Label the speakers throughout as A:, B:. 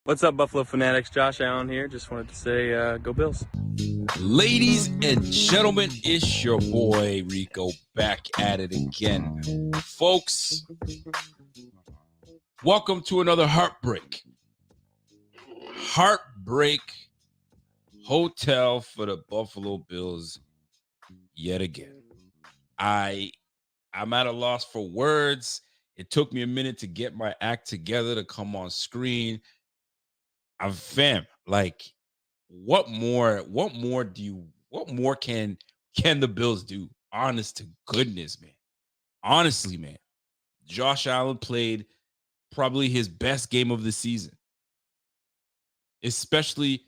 A: What's up, Buffalo Fanatics? Josh Allen here. Just wanted to say, go Bills.
B: Ladies and gentlemen, it's your boy Rico back at it again. Folks, welcome to another Heartbreak Hotel for the Buffalo Bills yet again. I'm at a loss for words. It took me a minute to get my act together to come on screen. What more can the Bills do? Honest to goodness, man. Honestly, man. Josh Allen played probably his best game of the season, especially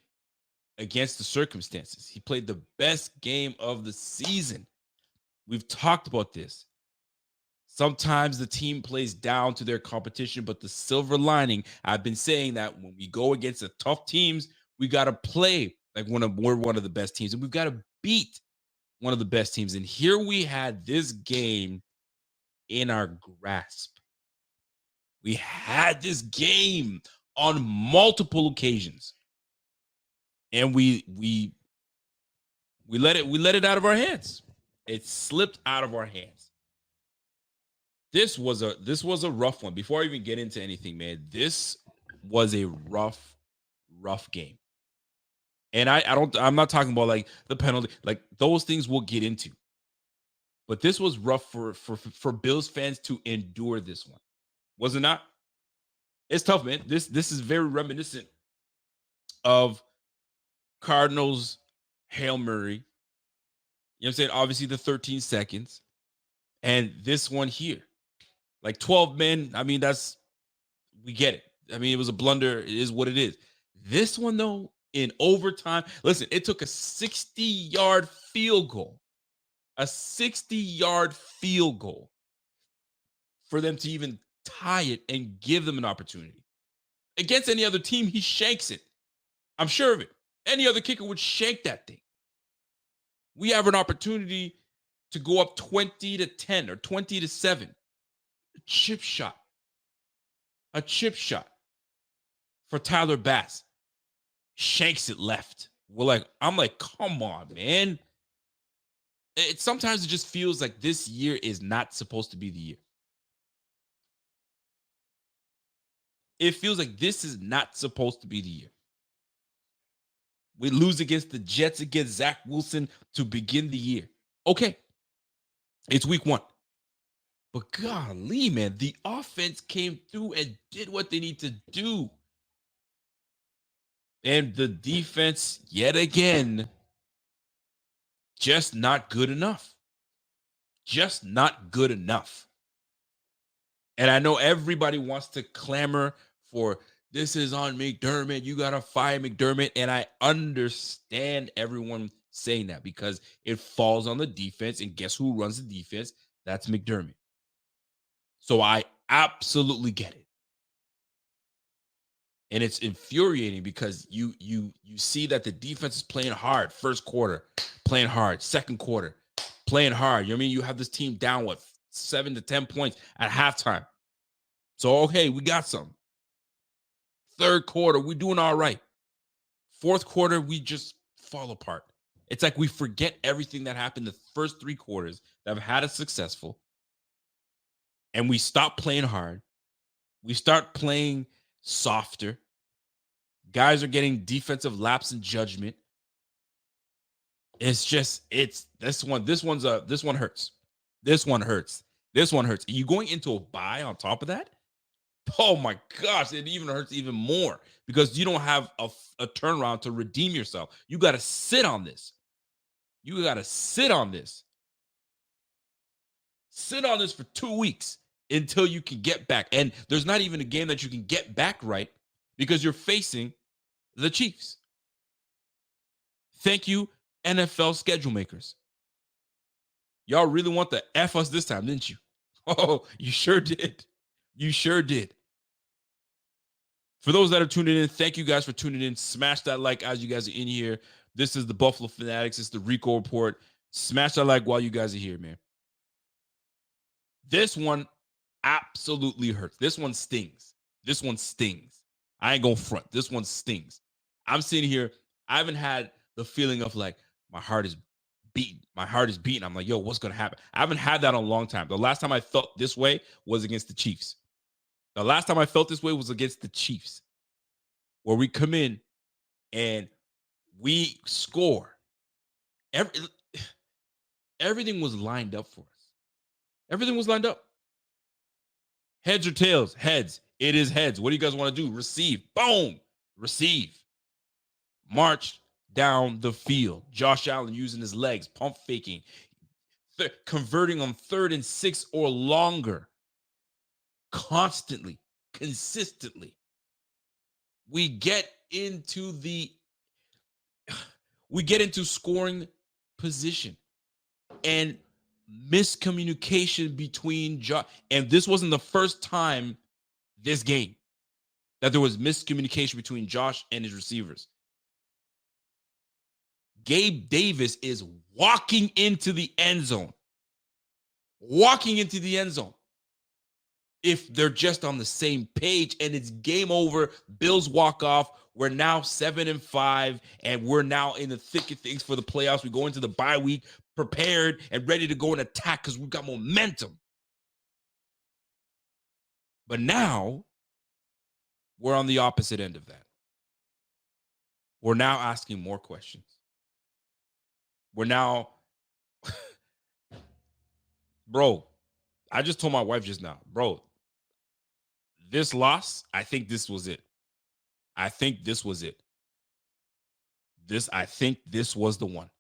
B: against the circumstances. He played the best game of the season. We've talked about this. Sometimes the team plays down to their competition, but the silver lining, I've been saying that when we go against the tough teams, we got to play like we're one of the best teams, and we've got to beat one of the best teams. And here we had this game in our grasp. We had this game on multiple occasions, and we let it out of our hands. It slipped out of our hands. This was a rough one. Before I even get into anything, man, this was a rough game. And I'm not talking about like the penalty, like those things we'll get into. But this was rough for Bills fans to endure this one. Was it not? It's tough, man. This is very reminiscent of Cardinals Hail Murray. You know what I'm saying? Obviously the 13 seconds. And this one here. Like 12 men, I mean, we get it. I mean, it was a blunder. It is what it is. This one, though, in overtime, listen, it took a 60-yard field goal. A 60-yard field goal for them to even tie it and give them an opportunity. Against any other team, he shanks it. I'm sure of it. Any other kicker would shank that thing. We have an opportunity to go up 20-10 or 20-7. A chip shot for Tyler Bass. Shanks it left. I'm like, come on, man. Sometimes it just feels like this year is not supposed to be the year. It feels like this is not supposed to be the year. We lose against the Jets, against Zach Wilson to begin the year. Okay. It's week 1. But golly, man, the offense came through and did what they need to do. And the defense, yet again, just not good enough. Just not good enough. And I know everybody wants to clamor for this is on McDermott. You got to fire McDermott. And I understand everyone saying that because it falls on the defense. And guess who runs the defense? That's McDermott. So I absolutely get it. And it's infuriating because you see that the defense is playing hard. First quarter, playing hard. Second quarter, playing hard. You know what I mean? You have this team down, 7 to 10 points at halftime. So, okay, we got some. Third quarter, we're doing all right. Fourth quarter, we just fall apart. It's like we forget everything that happened the first 3 quarters that have had us successful. And we stop playing hard. We start playing softer. Guys are getting defensive lapse in judgment. It's just, this one hurts. This one hurts. You going into a bye on top of that? Oh my gosh, it even hurts even more because you don't have a turnaround to redeem yourself. You got to sit on this. Sit on this for 2 weeks until you can get back. And there's not even a game that you can get back right because you're facing the Chiefs. Thank you, NFL schedule makers. Y'all really want to F us this time, didn't you? Oh, you sure did. For those that are tuning in, thank you guys for tuning in. Smash that like as you guys are in here. This is the Buffalo Fanatics. It's the Rico Report. Smash that like while you guys are here, man. This one absolutely hurts. This one stings. I ain't gonna front. This one stings. I'm sitting here. I haven't had the feeling of like my heart is beating. My heart is beating. I'm like, yo, what's gonna happen? I haven't had that in a long time. The last time I felt this way was against the Chiefs. The last time I felt this way was against the Chiefs, where we come in and we score. Everything was lined up for us. Everything was lined up. Heads or tails? Heads. It is heads. What do you guys want to do? Receive. Boom. Receive. March down the field. Josh Allen using his legs, pump faking, converting on 3rd and 6 or longer. Constantly, consistently. We get into scoring position and miscommunication between Josh. And this wasn't the first time this game that there was miscommunication between Josh and his receivers. Gabe Davis is walking into the end zone. If they're just on the same page, and it's game over, Bills walk off. We're now 7-5, and we're now in the thick of things for the playoffs. We go into the bye week prepared and ready to go and attack because we've got momentum. But now we're on the opposite end of that. We're now asking more questions. We're now, bro, I just told my wife just now, bro, this loss, I think this was it. I think this was it. I think this was the one.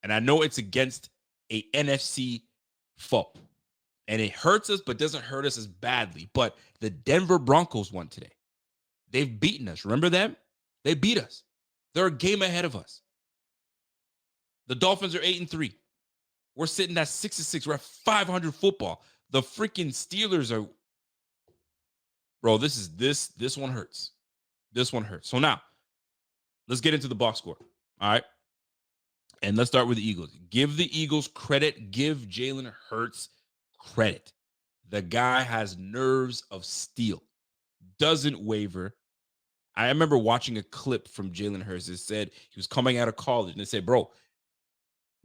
B: And I know it's against a NFC foe. And it hurts us, but doesn't hurt us as badly. But the Denver Broncos won today. They've beaten us. Remember them? They beat us. They're a game ahead of us. The Dolphins are 8-3. We're sitting at 6-6. We're at 500 football. The freaking Steelers are, bro, this one hurts. This one hurts. So now, let's get into the box score. All right. And let's start with the Eagles. Give the Eagles credit. Give Jalen Hurts credit. The guy has nerves of steel. Doesn't waver. I remember watching a clip from Jalen Hurts. It said he was coming out of college, and they said, bro,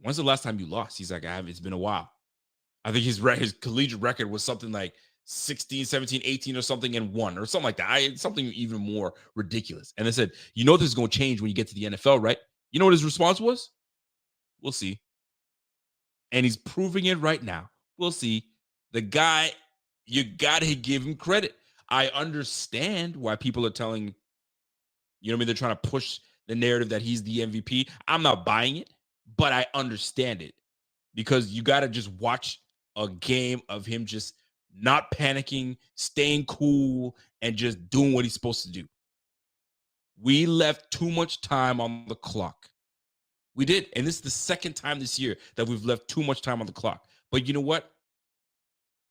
B: when's the last time you lost? He's like, it's been a while. I think his collegiate record was something like 16, 17, 18 or something and 1 or something like that. Something even more ridiculous. And they said, you know this is going to change when you get to the NFL, right? You know what his response was? We'll see. And he's proving it right now. We'll see. The guy, you got to give him credit. I understand why people are telling, you know what I mean? They're trying to push the narrative that he's the MVP. I'm not buying it, but I understand it because you got to just watch a game of him just not panicking, staying cool, and just doing what he's supposed to do. We left too much time on the clock. We did. And this is the second time this year that we've left too much time on the clock. But you know what?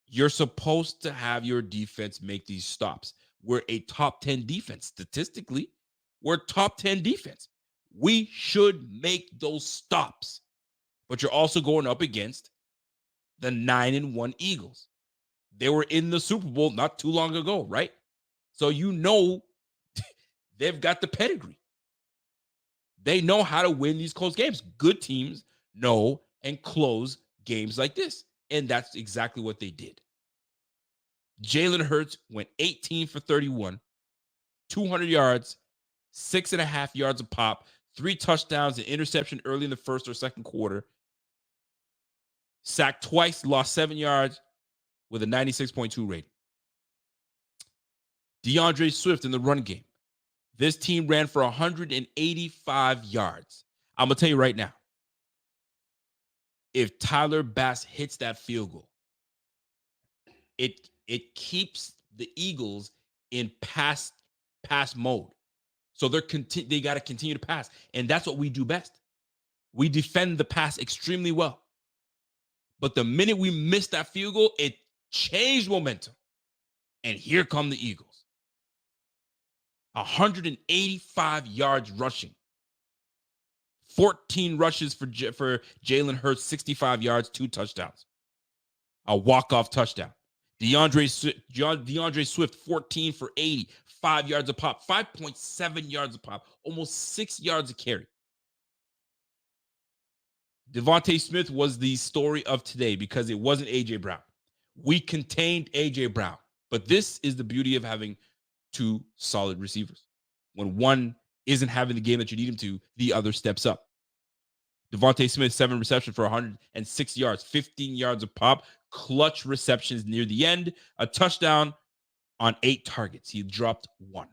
B: You're supposed to have your defense make these stops. We're a top 10 defense. Statistically, we're top 10 defense. We should make those stops. But you're also going up against the 9-1 Eagles. They were in the Super Bowl not too long ago, right? So you know they've got the pedigree. They know how to win these close games. Good teams know and close games like this. And that's exactly what they did. Jalen Hurts went 18 for 31, 200 yards, 6.5 yards a pop, 3 touchdowns, an interception early in the first or second quarter. Sacked twice, lost 7 yards with a 96.2 rating. DeAndre Swift in the run game. This team ran for 185 yards. I'm going to tell you right now, if Tyler Bass hits that field goal, it keeps the Eagles in pass mode. So they got to continue to pass. And that's what we do best. We defend the pass extremely well. But the minute we missed that field goal, it changed momentum. And here come the Eagles. 185 yards rushing. 14 rushes for Jalen Hurts, 65 yards, 2 touchdowns. A walk-off touchdown. DeAndre Swift, 14 for 80, 5 yards a pop, 5.7 yards a pop, almost 6 yards a carry. Devontae Smith was the story of today because it wasn't A.J. Brown. We contained A.J. Brown. But this is the beauty of having two solid receivers. When one isn't having the game that you need him to, the other steps up. Devontae Smith, 7 receptions for 106 yards, 15 yards a pop, clutch receptions near the end, a touchdown on 8 targets. He dropped 1.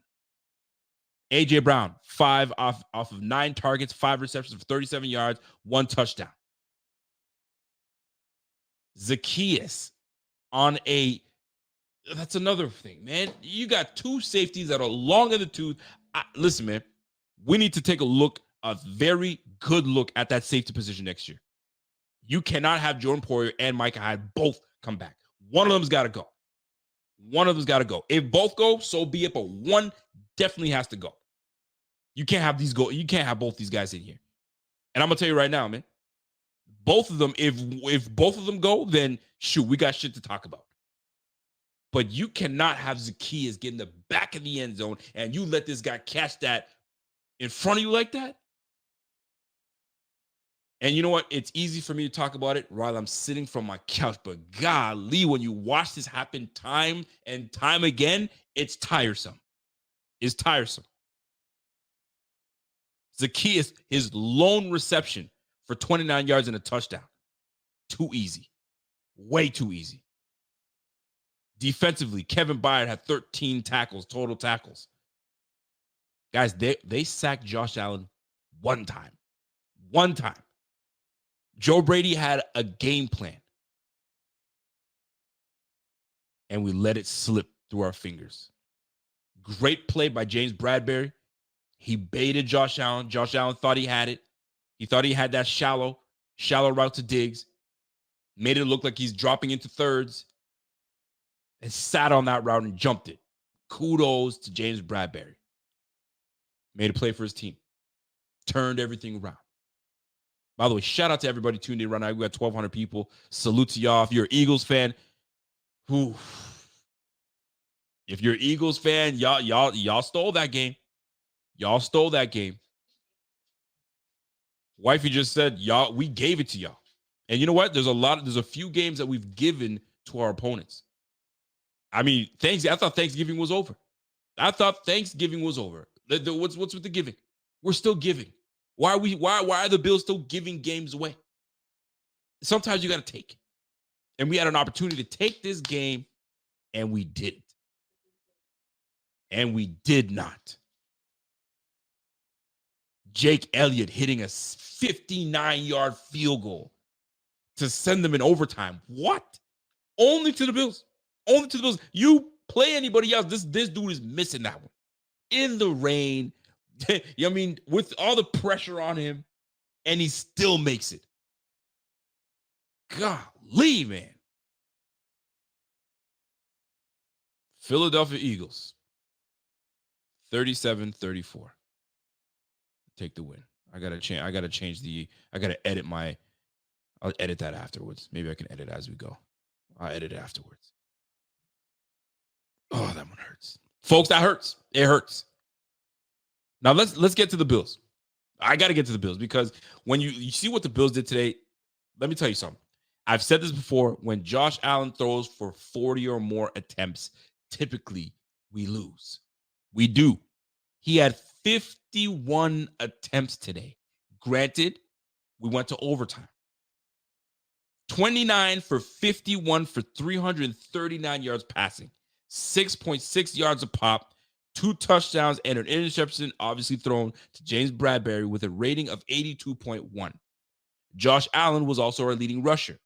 B: A.J. Brown, 5 off of 9 targets, 5 receptions for 37 yards, 1 touchdown. Zacchaeus on that's another thing, man. You got 2 safeties that are long in the tooth. Listen, man, we need to take a very good look at that safety position next year. You cannot have Jordan Poyer and Micah Hyde both come back. One of them's got to go. If both go, so be it, but one definitely has to go. You can't have these go. You can't have both these guys in here. And I'm gonna tell you right now, man, both of them, if both of them go, then shoot, we got shit to talk about. But you cannot have Zacchaeus get in the back of the end zone and you let this guy catch that in front of you like that. And you know what? It's easy for me to talk about it while I'm sitting from my couch. But golly, when you watch this happen time and time again, it's tiresome. It's tiresome. Zacchaeus, his lone reception for 29 yards and a touchdown. Too easy. Way too easy. Defensively, Kevin Byard had 13 tackles, total tackles. Guys, they sacked Josh Allen one time. One time. Joe Brady had a game plan. And we let it slip through our fingers. Great play by James Bradbury. He baited Josh Allen. Josh Allen thought he had it. He thought he had that shallow route to Diggs. Made it look like he's dropping into thirds. And sat on that route and jumped it. Kudos to James Bradbury. Made a play for his team. Turned everything around. By the way, shout out to everybody tuned in right now. We got 1,200 people. Salute to y'all. If you're an Eagles fan, if you're an Eagles fan, y'all stole that game. Y'all stole that game. Wifey just said, y'all, we gave it to y'all. And you know what? There's a few games that we've given to our opponents. I mean, I thought Thanksgiving was over. What's with the giving? We're still giving. Why are the Bills still giving games away? Sometimes you got to take. And we had an opportunity to take this game, and we didn't. And we did not. Jake Elliott hitting a 59-yard field goal to send them in overtime. What? Only to the Bills. Only to the Bills. You play anybody else, this dude is missing that one. In the rain. I mean, with all the pressure on him, and he still makes it. Golly, man. Philadelphia Eagles. 37-34. Take the win. I gotta edit I'll edit that afterwards. Maybe I can edit as we go. I'll edit it afterwards. Oh, that one hurts. Folks, that hurts. It hurts. Now let's get to the Bills. I got to get to the Bills because when you see what the Bills did today, let me tell you something. I've said this before. When Josh Allen throws for 40 or more attempts, typically we lose. We do. He had 51 attempts today. Granted, we went to overtime. 29 for 51 for 339 yards passing, 6.6 yards a pop, 2 touchdowns, and an interception obviously thrown to James Bradbury with a rating of 82.1. Josh Allen was also our leading rusher.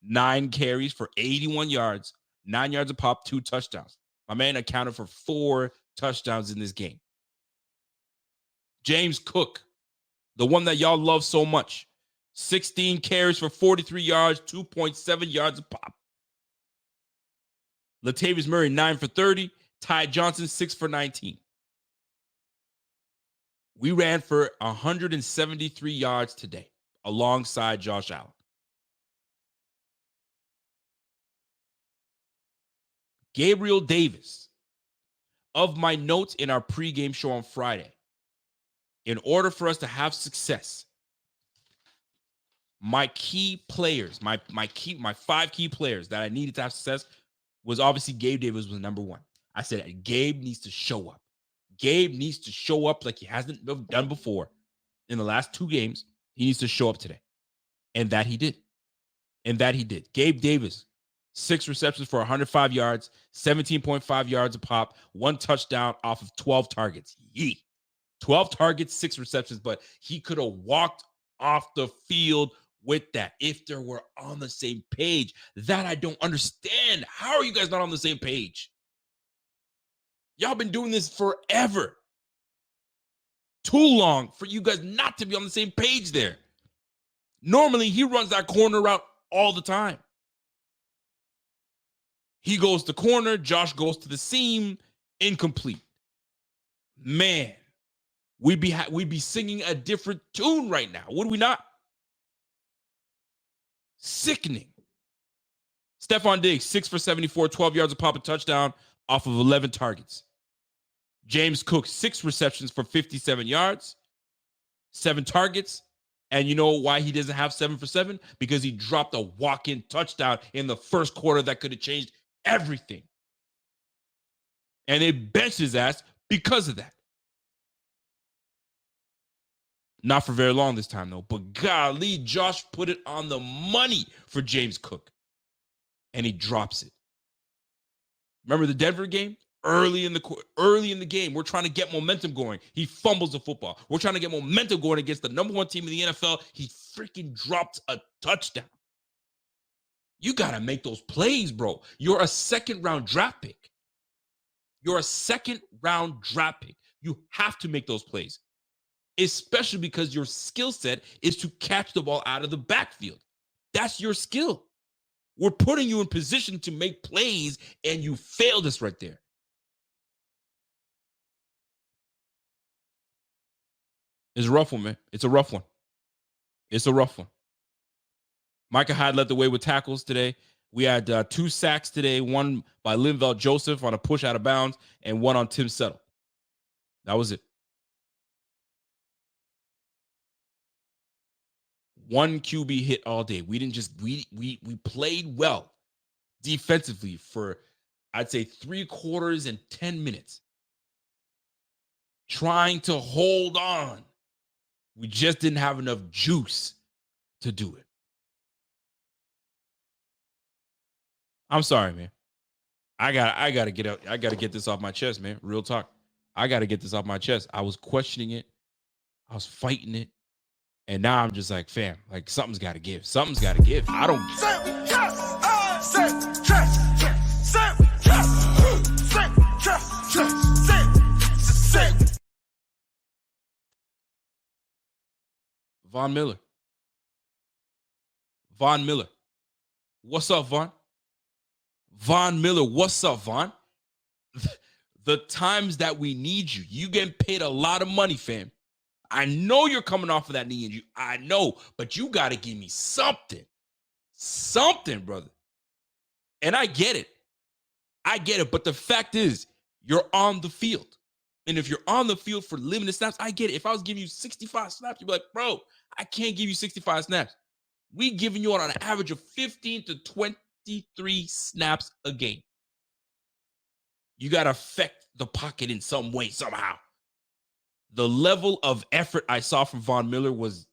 B: 9 carries for 81 yards, 9 yards a pop, 2 touchdowns. My man accounted for 4 touchdowns in this game. James Cook, the one that y'all love so much, 16 carries for 43 yards, 2.7 yards a pop. Latavius Murray, 9 for 30. Ty Johnson, 6 for 19. We ran for 173 yards today alongside Josh Allen. Gabriel Davis, of my notes in our pregame show on Friday. In order for us to have success, my key players, my 5 key players that I needed to have success was obviously Gabe Davis was number 1. I said Gabe needs to show up. Gabe needs to show up like he hasn't done before in the last 2 games. He needs to show up today. And that he did. Gabe Davis, 6 receptions for 105 yards, 17.5 yards a pop, 1 touchdown off of 12 targets. 12 targets, 6 receptions, but he could have walked off the field with that if they were on the same page. That I don't understand. How are you guys not on the same page? Y'all been doing this forever. Too long for you guys not to be on the same page there. Normally, he runs that corner route all the time. He goes to corner, Josh goes to the seam, incomplete. Man, we'd be singing a different tune right now, would we not? Sickening. Stephon Diggs, 6 for 74, 12 yards a pop, a touchdown off of 11 targets. James Cook, 6 receptions for 57 yards, 7 targets. And you know why he doesn't have 7 for 7? Because he dropped a walk-in touchdown in the first quarter that could have changed everything. And they benched his ass because of that. Not for very long this time, though. But golly, Josh put it on the money for James Cook. And he drops it. Remember the Denver game? Early in the game, we're trying to get momentum going. He fumbles the football. We're trying to get momentum going against the number 1 team in the NFL. He freaking drops a touchdown. You got to make those plays, bro. You're a 2nd-round draft pick. You have to make those plays, especially because your skill set is to catch the ball out of the backfield. That's your skill. We're putting you in position to make plays, and you failed us right there. It's a rough one, man. It's a rough one. Micah Hyde led the way with tackles today. We had 2 sacks today, one by Linval Joseph on a push out of bounds, and one on Tim Settle. That was it. 1 QB hit all day. We didn't just we played well defensively for, I'd say, 3 quarters and 10 minutes. Trying to hold on. We just didn't have enough juice to do it. I'm sorry, man. I gotta get out. I gotta get this off my chest, man. Real talk. I gotta get this off my chest. I was questioning it. I was fighting it. And now I'm just like, fam, like something's gotta give. Something's gotta give. I don't. Von Miller. What's up, Von? Von Miller, what's up, Von? The times that we need you, you getting paid a lot of money, fam. I know you're coming off of that knee injury. I know, but you got to give me something. Something, brother. And I get it. But the fact is, you're on the field. And if you're on the field for limited snaps, I get it. If I was giving you 65 snaps, you'd be like, bro, I can't give you 65 snaps. We giving you on an average of 15 to 23 snaps a game. You got to affect the pocket in some way, somehow. The level of effort I saw from Von Miller was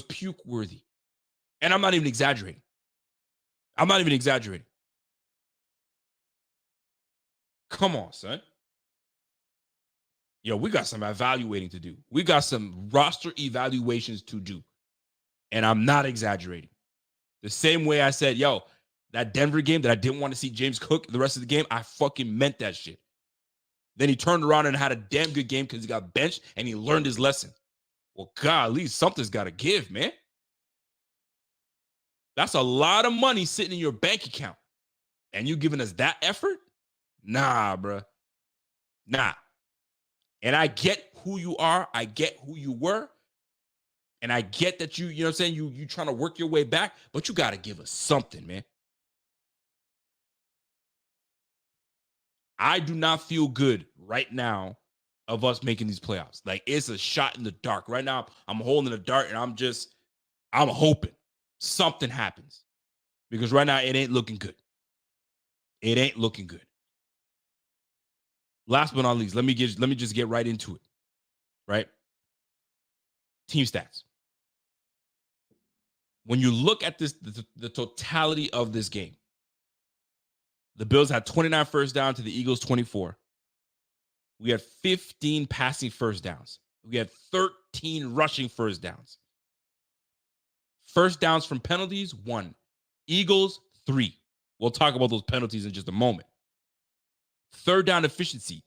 B: puke worthy. And I'm not even exaggerating. Come on, son. Yo, we got some evaluating to do. We got some roster evaluations to do. And I'm not exaggerating. The same way I said, yo, that Denver game that I didn't want to see James Cook the rest of the game, I fucking meant that shit. Then he turned around and had a damn good game because he got benched and he learned his lesson. Well, golly, something's got to give, man. That's a lot of money sitting in your bank account. And you giving us that effort? Nah, bro. Nah. And I get who you are. I get who you were. And I get that you know what I'm saying? You trying to work your way back, but you got to give us something, man. I do not feel good right now of us making these playoffs. Like, it's a shot in the dark. Right now, I'm holding the dart and I'm hoping something happens. Because right now it ain't looking good. It ain't looking good. Last but not least, let me just get right into it. Right? Team stats. When you look at this, the totality of this game, the Bills had 29 first down to the Eagles 24. We had 15 passing first downs. We had 13 rushing first downs. First downs from penalties, 1. Eagles, 3. We'll talk about those penalties in just a moment. Third down efficiency,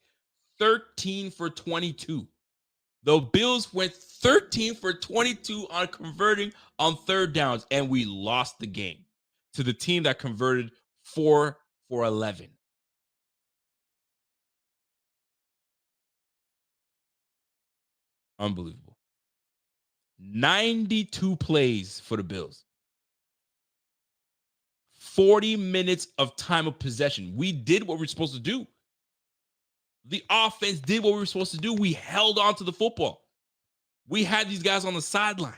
B: 13 for 22. The Bills went 13 for 22 on converting on third downs, and we lost the game to the team that converted 4 for 11. Unbelievable. 92 plays for the Bills. 40 minutes of time of possession. We did what we're supposed to do. The offense did what we were supposed to do. We held on to the football. We had these guys on the sideline.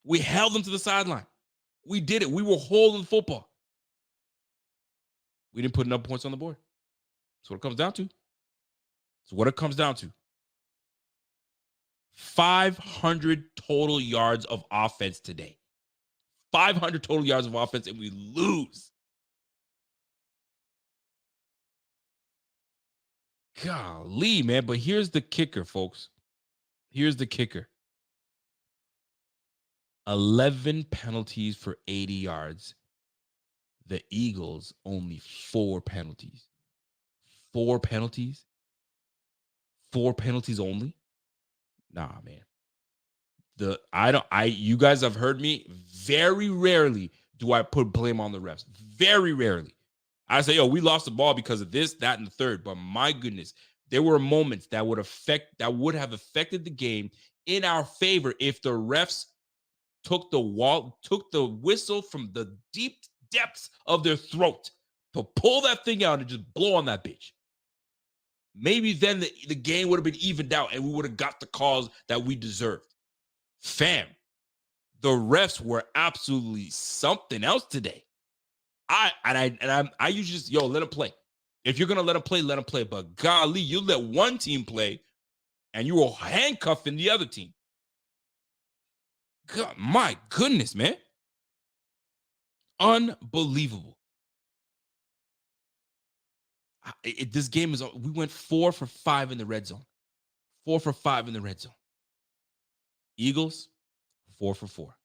B: We held them to the sideline. We did it. We were holding the football. We didn't put enough points on the board. That's what it comes down to. That's what it comes down to. 500 total yards of offense today. 500 total yards of offense, and we lose. Golly, man. But here's the kicker, folks. Here's the kicker. 11 penalties for 80 yards. The Eagles, only 4 penalties. 4 penalties? 4 penalties only? Nah, man. You guys have heard me. Very rarely do I put blame on the refs. Very rarely. I say, we lost the ball because of this, that, and the third. But my goodness, there were moments that would have affected the game in our favor if the refs took the whistle from the deep depths of their throat to pull that thing out and just blow on that bitch. Maybe then the game would have been evened out and we would have got the calls that we deserved. Fam, the refs were absolutely something else today. I usually just, let them play. If you're gonna let them play, let them play. But golly, you let one team play and you were handcuffing the other team. God, my goodness, man. Unbelievable. This game we went 4 for 5 in the red zone. 4 for 5 in the red zone. Eagles, 4 for 4.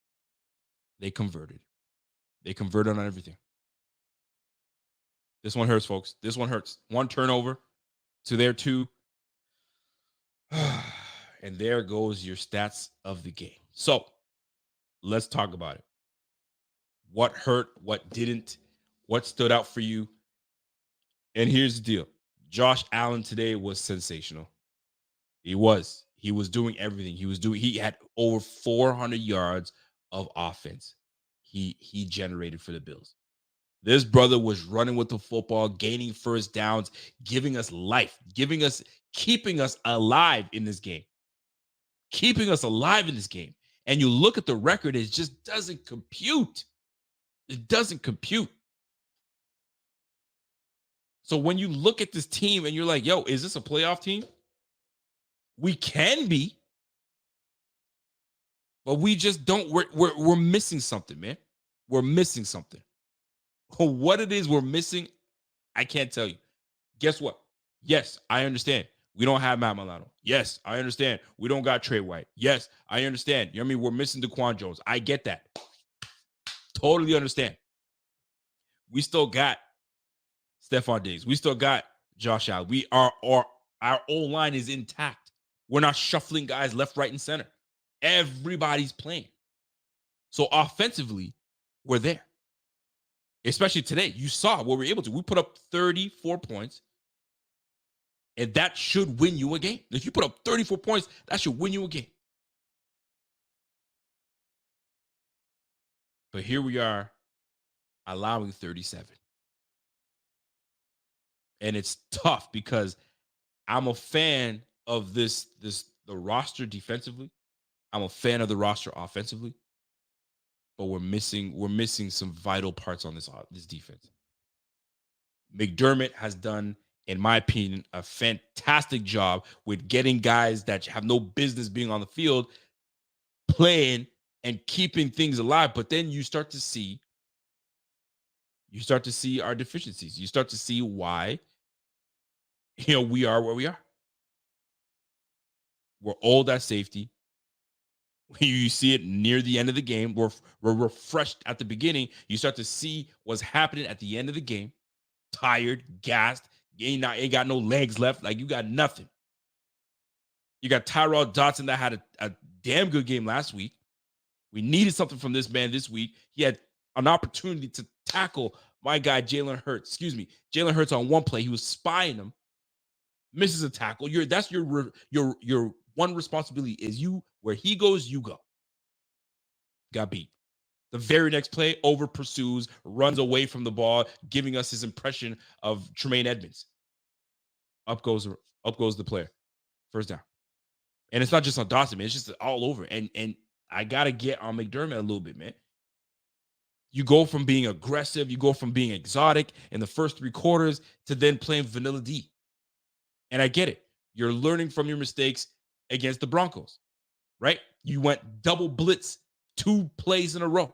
B: They converted. They converted on everything. This one hurts, folks. This one hurts. 1 turnover to their 2. And there goes your stats of the game. So let's talk about it. What hurt? What didn't? What stood out for you? And here's the deal. Josh Allen today was sensational. He was doing everything. He had over 400 yards of offense. He generated for the Bills. This brother was running with the football, gaining first downs, giving us life, keeping us alive in this game. Keeping us alive in this game. And you look at the record, it just doesn't compute. It doesn't compute. So when you look at this team and you're like, is this a playoff team? We can be. But we just don't. We're missing something, man. We're missing something. What it is we're missing, I can't tell you. Guess what? Yes, I understand. We don't have Matt Milano. Yes, I understand. We don't got Trey White. Yes, I understand. You know what I mean? We're missing DaQuan Jones. I get that. Totally understand. We still got Stephon Diggs. We still got Josh Allen. Our O-line is intact. We're not shuffling guys left, right, and center. Everybody's playing. So offensively, we're there. Especially today. You saw what we were able to. We put up 34 points. And that should win you a game. If you put up 34 points, that should win you a game. But here we are allowing 37. And it's tough because I'm a fan of the roster defensively. I'm a fan of the roster offensively, but we're missing some vital parts on this defense. McDermott has done, in my opinion, a fantastic job with getting guys that have no business being on the field playing and keeping things alive. But then you start to see our deficiencies. You start to see why we are where we are. We're old at safety. You see it near the end of the game. We're refreshed at the beginning. You start to see what's happening at the end of the game. Tired, gassed. You ain't got no legs left. Like, you got nothing. You got Tyrod Dotson that had a damn good game last week. We needed something from this man this week. He had an opportunity to tackle my guy Jalen Hurts. Jalen Hurts on one play. He was spying him, misses a tackle. That's your one responsibility is where he goes, you go. Got beat. The very next play, over pursues, runs away from the ball, giving us his impression of Tremaine Edmonds. Up goes the player. First down. And it's not just on Dawson, man. It's just all over. And I got to get on McDermott a little bit, man. You go from being aggressive, you go from being exotic in the first 3 quarters to then playing vanilla D. And I get it. You're learning from your mistakes against the Broncos, right? You went double blitz 2 plays in a row.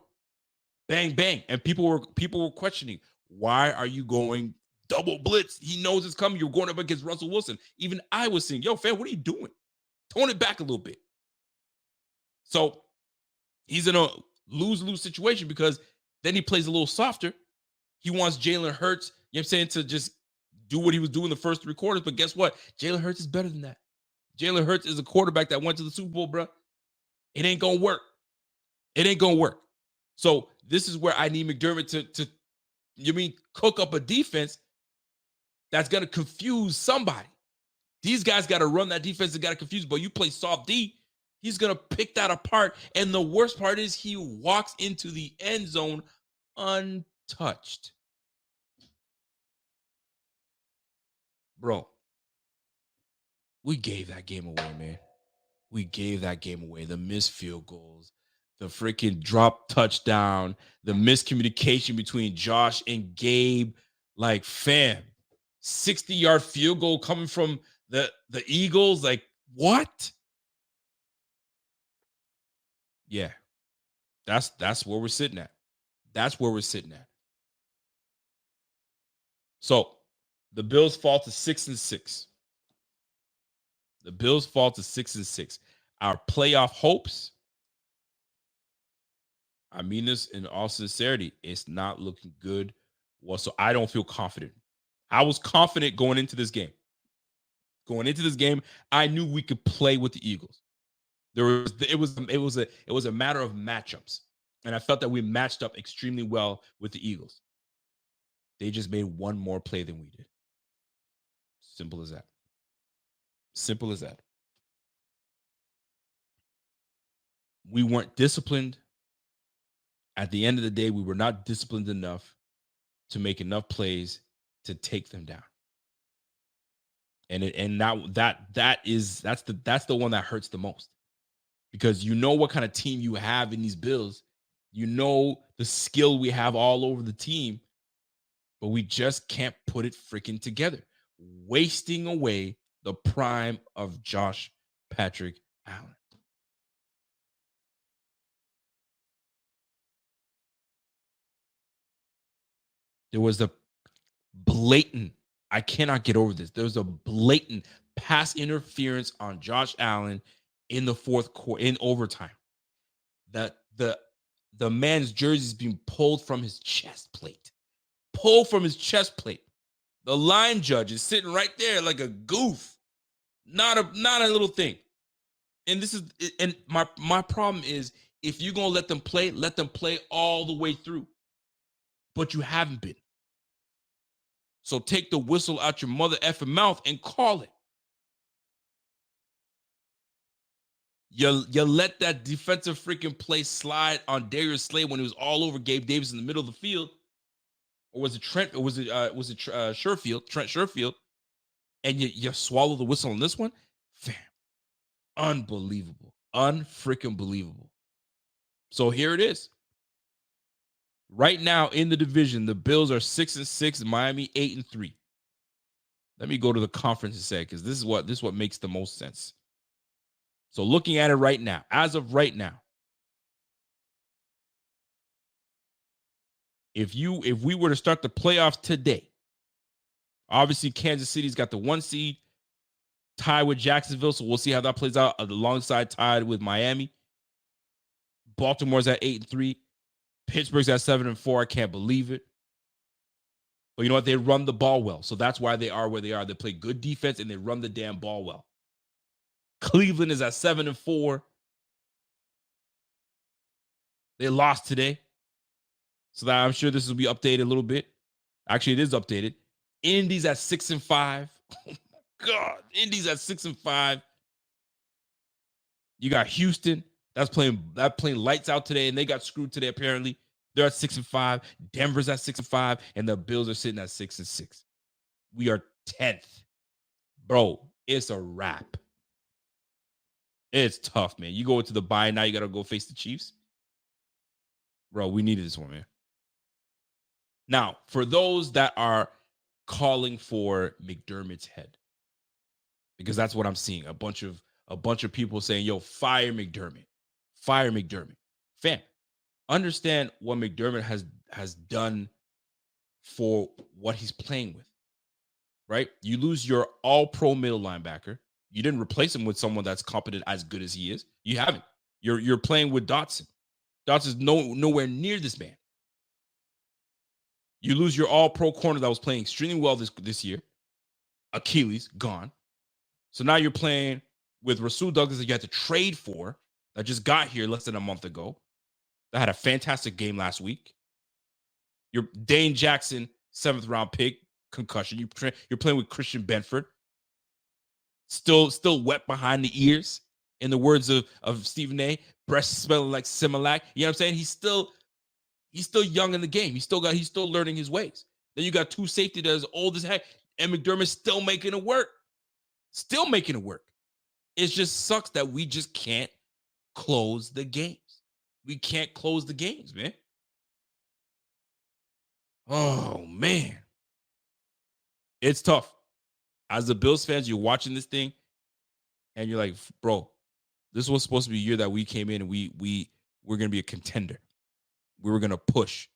B: Bang, bang. And people were questioning, why are you going double blitz? He knows it's coming. You're going up against Russell Wilson. Even I was saying, yo, fam, what are you doing? Tone it back a little bit. So he's in a lose-lose situation because then he plays a little softer. He wants Jalen Hurts, you know what I'm saying, to just do what he was doing the first 3 quarters. But guess what? Jalen Hurts is better than that. Jalen Hurts is a quarterback that went to the Super Bowl, bro. It ain't going to work. It ain't going to work. So this is where I need McDermott to cook up a defense that's going to confuse somebody. These guys got to run that defense and got to confuse. But you play soft D, he's going to pick that apart. And the worst part is he walks into the end zone untouched. Bro, we gave that game away, man. We gave that game away. The missed field goals, the freaking drop touchdown, the miscommunication between Josh and Gabe. Like, fam, 60-yard field goal coming from the Eagles. Like, what? Yeah, that's where we're sitting at. That's where we're sitting at. So the Bills fall to 6-6. The Bills fall to 6-6. Our playoff hopes, I mean this in all sincerity, it's not looking good. Well, so I don't feel confident. I was confident going into this game. Going into this game, I knew we could play with the Eagles. It was a matter of matchups, and I felt that we matched up extremely well with the Eagles. They just made one more play than we did. Simple as that. Simple as that. We weren't disciplined. At the end of the day, we were not disciplined enough to make enough plays to take them down. And now that's the one that hurts the most. Because you know what kind of team you have in these Bills. You know the skill we have all over the team, but we just can't put it freaking together. Wasting away the prime of Josh Patrick Allen. There was a blatant, I cannot get over this. There was a blatant pass interference on Josh Allen in the 4th quarter, in overtime. That the man's jersey is being pulled from his chest plate. Pulled from his chest plate. The line judge is sitting right there like a goof. Not a little thing. And my problem is, if you're gonna let them play all the way through. But you haven't been. So take the whistle out your mother effing mouth and call it. You let that defensive freaking play slide on Darius Slay when he was all over Gabe Davis in the middle of the field. or was it Trent, or was it Sherfield, Trent Sherfield, and you swallow the whistle on this one? Fam, unbelievable, unfreaking believable. So here it is. Right now in the division, the Bills are 6-6, Miami 8-3. Let me go to the conference and say, because this is what makes the most sense. So looking at it right now, as of right now, if we were to start the playoffs today, obviously Kansas City's got the 1 seed, tied with Jacksonville, so we'll see how that plays out. Alongside tied with Miami, Baltimore's at 8-3, Pittsburgh's at 7-4. I can't believe it. But you know what? They run the ball well, so that's why they are where they are. They play good defense and they run the damn ball well. Cleveland is at 7-4. They lost today, so that I'm sure this will be updated a little bit. Actually, it is updated. Indy's at 6-5. Oh my God, Indy's at 6-5. You got Houston that's playing lights out today, and they got screwed today. Apparently, they're at 6-5. Denver's at 6-5, and the Bills are sitting at 6-6. We are 10th, bro. It's a wrap. It's tough, man. You go into the bye now. You got to go face the Chiefs, bro. We needed this one, man. Now, for those that are calling for McDermott's head, because that's what I'm seeing. A bunch of people saying, "Yo, fire McDermott, fire McDermott." Fam, understand what McDermott has done for what he's playing with. Right? You lose your all-pro middle linebacker. You didn't replace him with someone that's competent as good as he is. You haven't. You're playing with Dotson. Dotson's nowhere near this man. You lose your all-pro corner that was playing extremely well this year. Achilles gone. So now you're playing with Rasul Douglas that you had to trade for, that just got here less than a month ago, that had a fantastic game last week. Your Dane Jackson, 7th round pick, concussion. You're playing with Christian Benford, still wet behind the ears. In the words of Stephen A., breast smelling like Similac. You know what I'm saying? He's still young in the game. He's still learning his ways. Then you got two safety that's old as heck, and McDermott's still making it work. Still making it work. It just sucks that we just can't close the games. We can't close the games, man. Oh, man. It's tough. As the Bills fans, you're watching this thing, and you're like, bro, this was supposed to be a year that we came in and we're going to be a contender. We were going to push.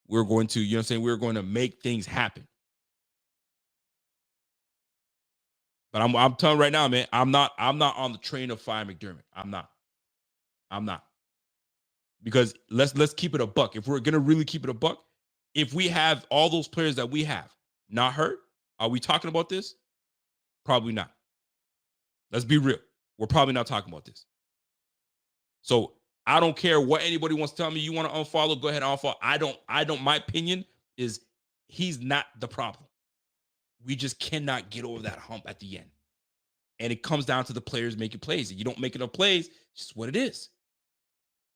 B: We're going to, you know what I'm saying? We're going to make things happen. But I'm telling you right now, man, I'm not on the train of fire McDermott. I'm not. Because let's keep it a buck. If we're gonna really keep it a buck, if we have all those players that we have not hurt, are we talking about this? Probably not. Let's be real. We're probably not talking about this. So I don't care what anybody wants to tell me. You want to unfollow, go ahead and unfollow. I don't. My opinion is he's not the problem. We just cannot get over that hump at the end. And it comes down to the players making plays. If you don't make enough plays, it's just what it is.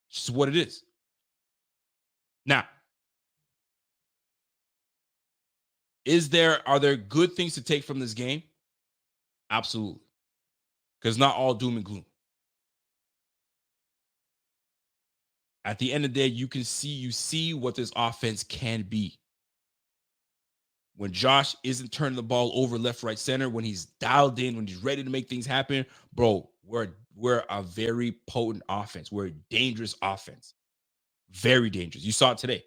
B: It's just what it is. Now, are there good things to take from this game? Absolutely. Because not all doom and gloom. At the end of the day, you see what this offense can be. When Josh isn't turning the ball over left, right, center, when he's dialed in, when he's ready to make things happen, bro, we're a very potent offense. We're a dangerous offense. Very dangerous. You saw it today.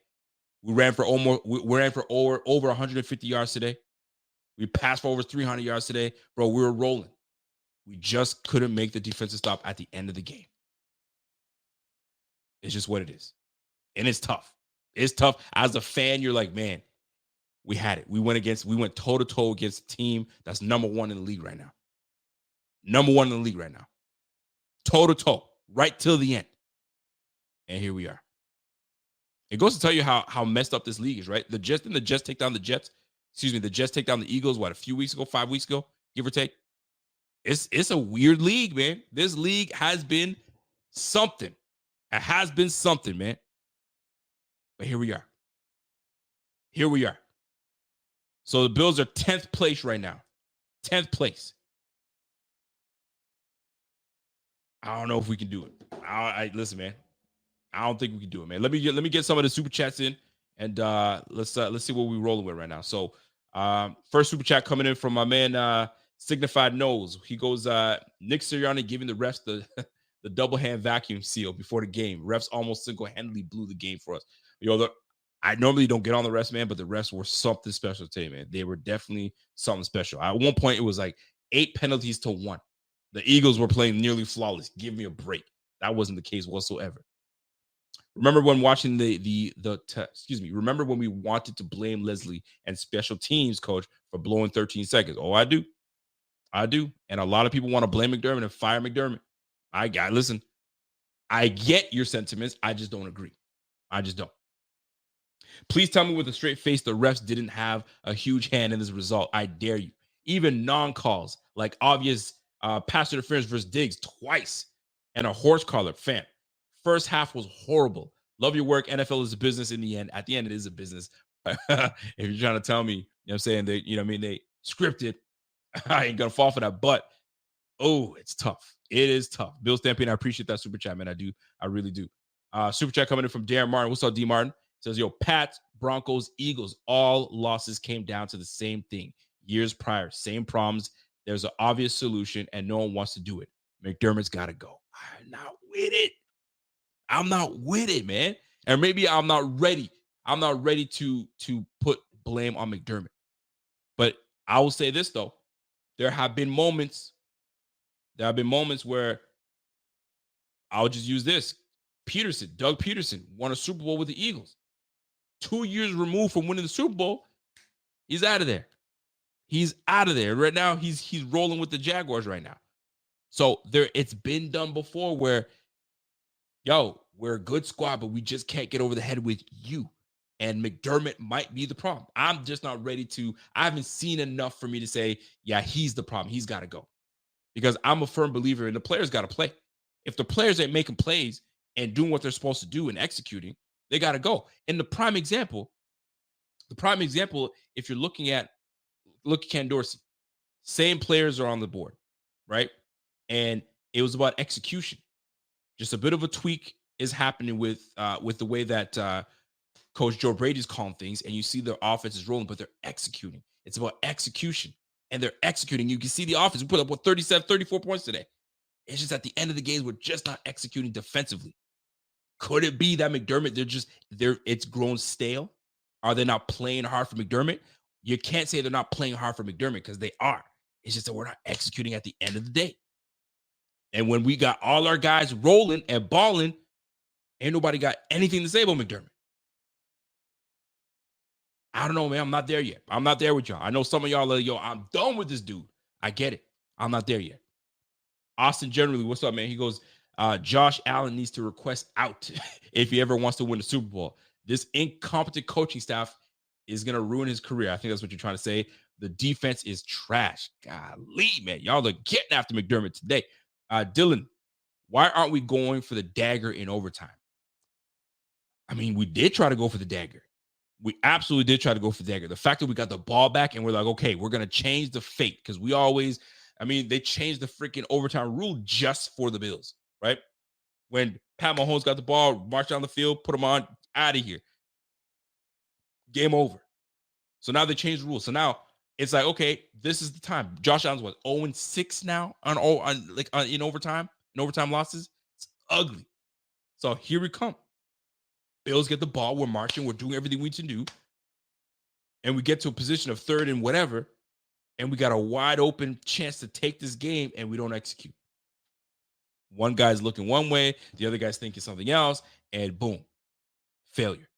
B: We ran for over 150 yards today. We passed for over 300 yards today. Bro, we were rolling. We just couldn't make the defensive stop at the end of the game. It's just what it is. And it's tough. It's tough. As a fan, you're like, man, we had it. We went toe-to-toe against a team that's number one in the league right now. Number one in the league right now. Toe-to-toe. Right till the end. And here we are. It goes to tell you how messed up this league is, right? The Jets take down the Jets. Excuse me, the Jets take down the Eagles, a few weeks ago, 5 weeks ago, give or take. It's a weird league, man. This league has been something. It has been something, man. But here we are. Here we are. So the Bills are 10th place right now. 10th place. I don't know if we can do it. Listen, man. I don't think we can do it, man. Let me get some of the super chats in, and let's see what we're rolling with right now. So first super chat coming in from my man Signified Knows. He goes, Nick Sirianni giving the refs the the double hand vacuum seal before the game. Refs almost single-handedly blew the game for us. I normally don't get on the refs, man, but the refs were something special today, man. They were definitely something special. At one point, it was like 8 penalties to 1. The Eagles were playing nearly flawless. Give me a break. That wasn't the case whatsoever. Remember when watching remember when we wanted to blame Leslie and special teams coach for blowing 13 seconds? Oh, I do. And a lot of people want to blame McDermott and fire McDermott. Listen, I get your sentiments. I just don't agree. I just don't. Please tell me with a straight face the refs didn't have a huge hand in this result. I dare you. Even non-calls, like obvious pass interference versus Diggs twice and a horse collar, fam. First half was horrible. Love your work. NFL is a business in the end. At the end, it is a business. If you're trying to tell me, you know what I'm saying, they scripted, I ain't going to fall for that. But, it's tough. It is tough. Bill Stampede, I appreciate that super chat, man. I do. I really do. Super chat coming in from Darren Martin. What's up, D. Martin? Says, Pats, Broncos, Eagles, all losses came down to the same thing. Years prior, same problems. There's an obvious solution, and no one wants to do it. McDermott's got to go. I'm not with it, man. And maybe I'm not ready. I'm not ready to put blame on McDermott. But I will say this, though. There have been moments where I'll just use this. Doug Peterson won a Super Bowl with the Eagles. 2 years removed from winning the Super Bowl, he's out of there. Right now, he's rolling with the Jaguars right now. So it's been done before where, we're a good squad, but we just can't get over the head with you. And McDermott might be the problem. I'm just not ready to. I haven't seen enough for me to say, yeah, he's the problem. He's got to go. Because I'm a firm believer in the players got to play. If the players ain't making plays and doing what they're supposed to do and executing, they got to go. And the prime example, if you're look at Ken Dorsey, same players are on the board, right? And it was about execution. Just a bit of a tweak is happening with the way that Coach Joe Brady's calling things, and you see the offense is rolling, but they're executing. It's about execution, and they're executing. You can see the offense. We put up 37, 34 points today. It's just at the end of the games, we're just not executing defensively. Could it be that McDermott, it's grown stale? Are they not playing hard for McDermott? You can't say they're not playing hard for McDermott because they are. It's just that we're not executing at the end of the day. And when we got all our guys rolling and balling, ain't nobody got anything to say about McDermott. I don't know, man. I'm not there yet. I'm not there with y'all. I know some of y'all are, I'm done with this dude. I get it. I'm not there yet. Austin generally, what's up, man? He goes, Josh Allen needs to request out if he ever wants to win the Super Bowl. This incompetent coaching staff is going to ruin his career. I think that's what you're trying to say. The defense is trash. Golly, man. Y'all are getting after McDermott today. Dylan, why aren't we going for the dagger in overtime? I mean, we did try to go for the dagger. We absolutely did try to go for the dagger. The fact that we got the ball back and we're like, okay, we're going to change the fate because they changed the freaking overtime rule just for the Bills, right? When Pat Mahomes got the ball, marched down the field, put him on, out of here. Game over. So now they changed the rules. So now it's like, okay, this is the time. Josh Allen's 0-6 now in overtime losses. It's ugly. So here we come. Bills get the ball. We're marching. We're doing everything we can do. And we get to a position of third and whatever. And we got a wide open chance to take this game and we don't execute. One guy's looking one way, the other guy's thinking something else, and boom, failure.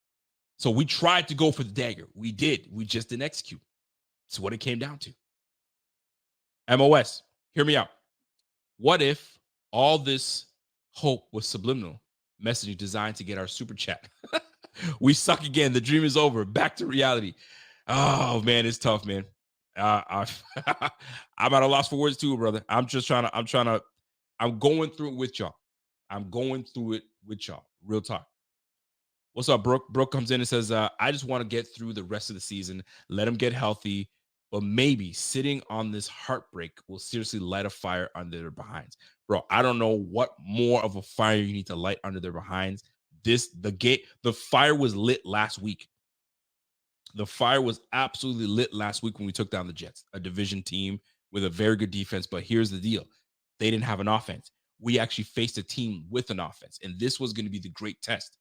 B: So we tried to go for the dagger. We did. We just didn't execute. That's what it came down to. MOS, hear me out. What if all this hope was subliminal messaging designed to get our super chat? We suck again. The dream is over. Back to reality. Oh, man, it's tough, man. I'm at a loss for words too, brother. I'm going through it with y'all. Real talk. What's up, Brooke? Brooke comes in and says, I just want to get through the rest of the season, let them get healthy, but maybe sitting on this heartbreak will seriously light a fire under their behinds. Bro, I don't know what more of a fire you need to light under their behinds. The fire was lit last week. The fire was absolutely lit last week when we took down the Jets, a division team with a very good defense. But here's the deal. They didn't have an offense. We actually faced a team with an offense, and this was going to be the great test.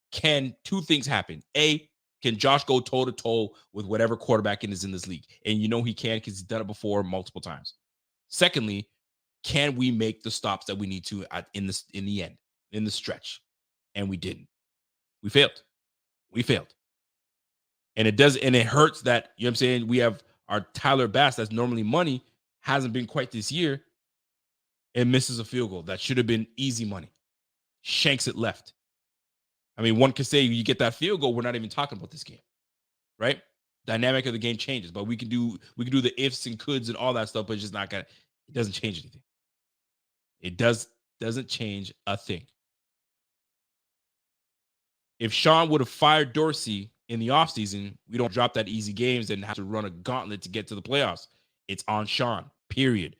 B: Can two things happen? A, can Josh go toe-to-toe with whatever quarterback is in this league? And you know he can because he's done it before multiple times. Secondly, can we make the stops that we need to in the end, in the stretch? And we didn't. We failed. And it hurts that, you know what I'm saying, we have our Tyler Bass, that's normally money, hasn't been quite this year, and misses a field goal. That should have been easy money. Shanks it left. I mean, one could say you get that field goal, we're not even talking about this game, right? Dynamic of the game changes, but we can do the ifs and coulds and all that stuff, but it's just not gonna. It doesn't change anything. It doesn't change a thing. If Sean would have fired Dorsey in the offseason, we don't drop that easy games and have to run a gauntlet to get to the playoffs. It's on Sean, period.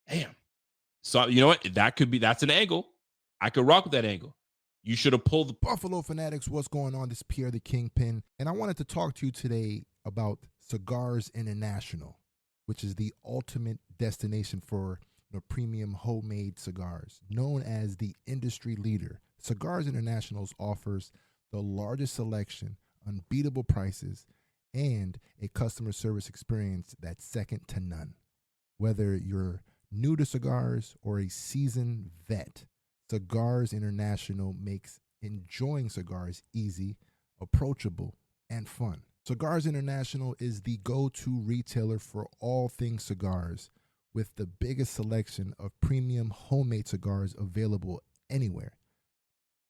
B: Damn. So you know what? That's an angle. I could rock with that angle. You should have pulled the
C: Buffalo Fanatics. What's going on? This is Pierre the Kingpin, and I wanted to talk to you today about Cigars International, which is the ultimate destination for premium homemade cigars. Known as the industry leader, Cigars International offers the largest selection, unbeatable prices, and a customer service experience that's second to none. Whether you're new to cigars or a seasoned vet, Cigars International makes enjoying cigars easy, approachable, and fun. Cigars International is the go-to retailer for all things cigars, with the biggest selection of premium homemade cigars available anywhere.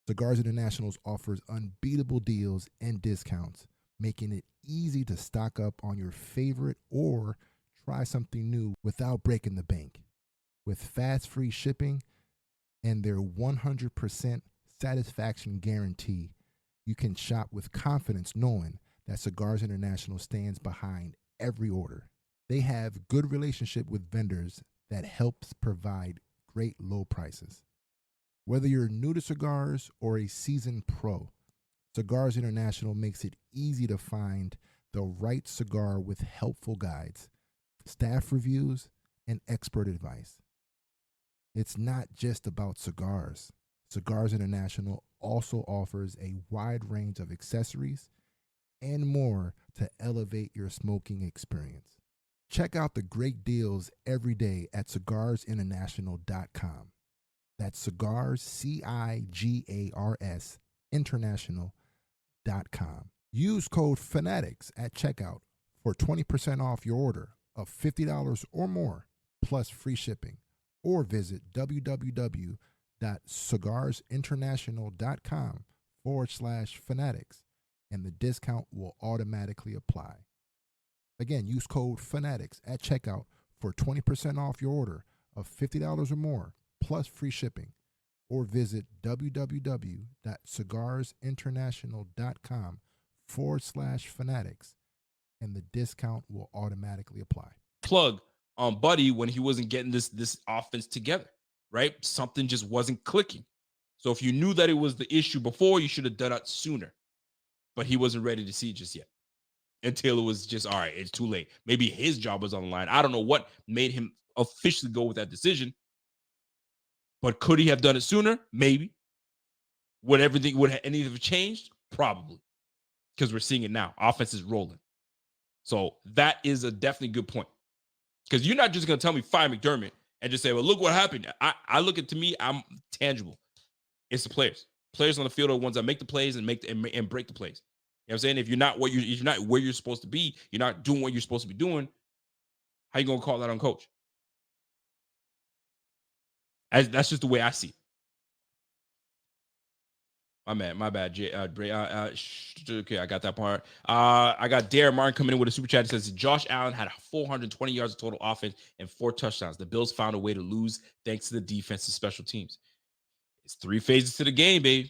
C: Cigars International offers unbeatable deals and discounts, making it easy to stock up on your favorite or try something new without breaking the bank. With fast free shipping and their 100% satisfaction guarantee, you can shop with confidence knowing that Cigars International stands behind every order. They have good relationship with vendors that helps provide great low prices. Whether you're new to cigars or a seasoned pro, Cigars International makes it easy to find the right cigar with helpful guides, staff reviews, and expert advice. It's not just about cigars. Cigars International also offers a wide range of accessories and more to elevate your smoking experience. Check out the great deals every day at cigarsinternational.com. That's cigars, CIGARS, international.com. Use code FANATICS at checkout for 20% off your order of $50 or more, plus free shipping. Or visit www.cigarsinternational.com/fanatics, and the discount will automatically apply. Again, use code FANATICS at checkout for 20% off your order of $50 or more, plus free shipping. Or visit www.cigarsinternational.com/fanatics, and the discount will automatically apply.
B: plug on Buddy when he wasn't getting this offense together, right? Something just wasn't clicking. So if you knew that it was the issue before, you should have done it sooner. But he wasn't ready to see it just yet. Until it was just, all right, it's too late. Maybe his job was on the line. I don't know what made him officially go with that decision. But could he have done it sooner? Maybe. Would any of it changed? Probably. Because we're seeing it now. Offense is rolling. So that is a definitely good point. Because you're not just going to tell me fire McDermott and just say, well, look what happened. I look at, to me, I'm tangible. It's the players. Players on the field are the ones that make the plays and break the plays. You know what I'm saying? If you're not where you're supposed to be, you're not doing what you're supposed to be doing, how you going to call that on coach? That's just the way I see it. My bad. Okay, I got that part. I got Darren Martin coming in with a super chat. It says Josh Allen had 420 yards of total offense and 4 touchdowns. The Bills found a way to lose thanks to the defensive special teams. It's 3 phases to the game, babe.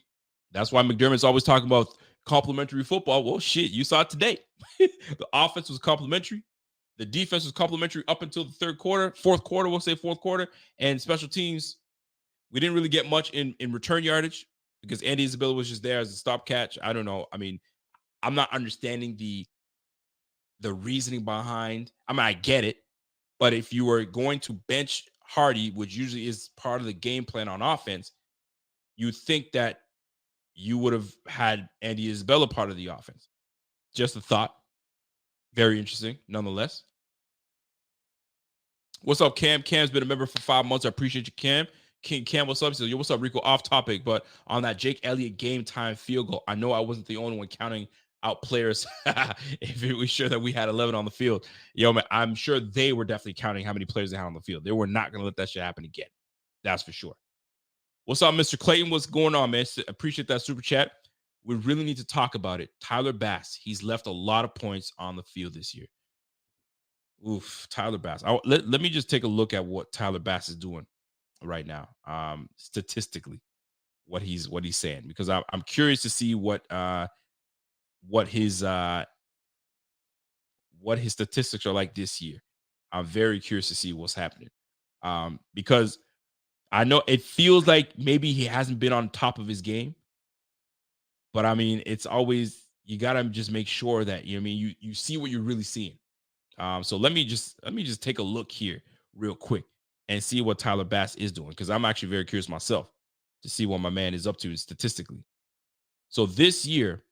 B: That's why McDermott's always talking about complementary football. Well, shit, you saw it today. The offense was complementary. The defense was complementary up until the fourth quarter, we'll say fourth quarter. And special teams, we didn't really get much in return yardage because Andy Isabella was just there as a stop catch. I don't know. I mean, I'm not understanding the reasoning behind. I mean, I get it, but if you were going to bench Hardy, which usually is part of the game plan on offense, you think that you would have had Andy Isabella part of the offense. Just a thought. Very interesting, nonetheless. What's up, Cam? Cam's been a member for 5 months. I appreciate you, Cam. Cam, what's up? He says, yo, what's up, Rico? Off topic, but on that Jake Elliott game time field goal, I know I wasn't the only one counting out players. If it was sure that we had 11 on the field, yo, man, I'm sure they were definitely counting how many players they had on the field. They were not going to let that shit happen again. That's for sure. What's up, Mr. Clayton? What's going on, man? Appreciate that super chat. We really need to talk about it. Tyler Bass, he's left a lot of points on the field this year. Oof, Tyler Bass. Let me just take a look at what Tyler Bass is doing right now, statistically, what he's saying, because I'm curious to see what his statistics are like this year. I'm very curious to see what's happening, because I know it feels like maybe he hasn't been on top of his game, but I mean, it's always, you gotta just make sure that you see what you're really seeing. So let me just take a look here real quick and see what Tyler Bass is doing, because I'm actually very curious myself to see what my man is up to statistically. So this year,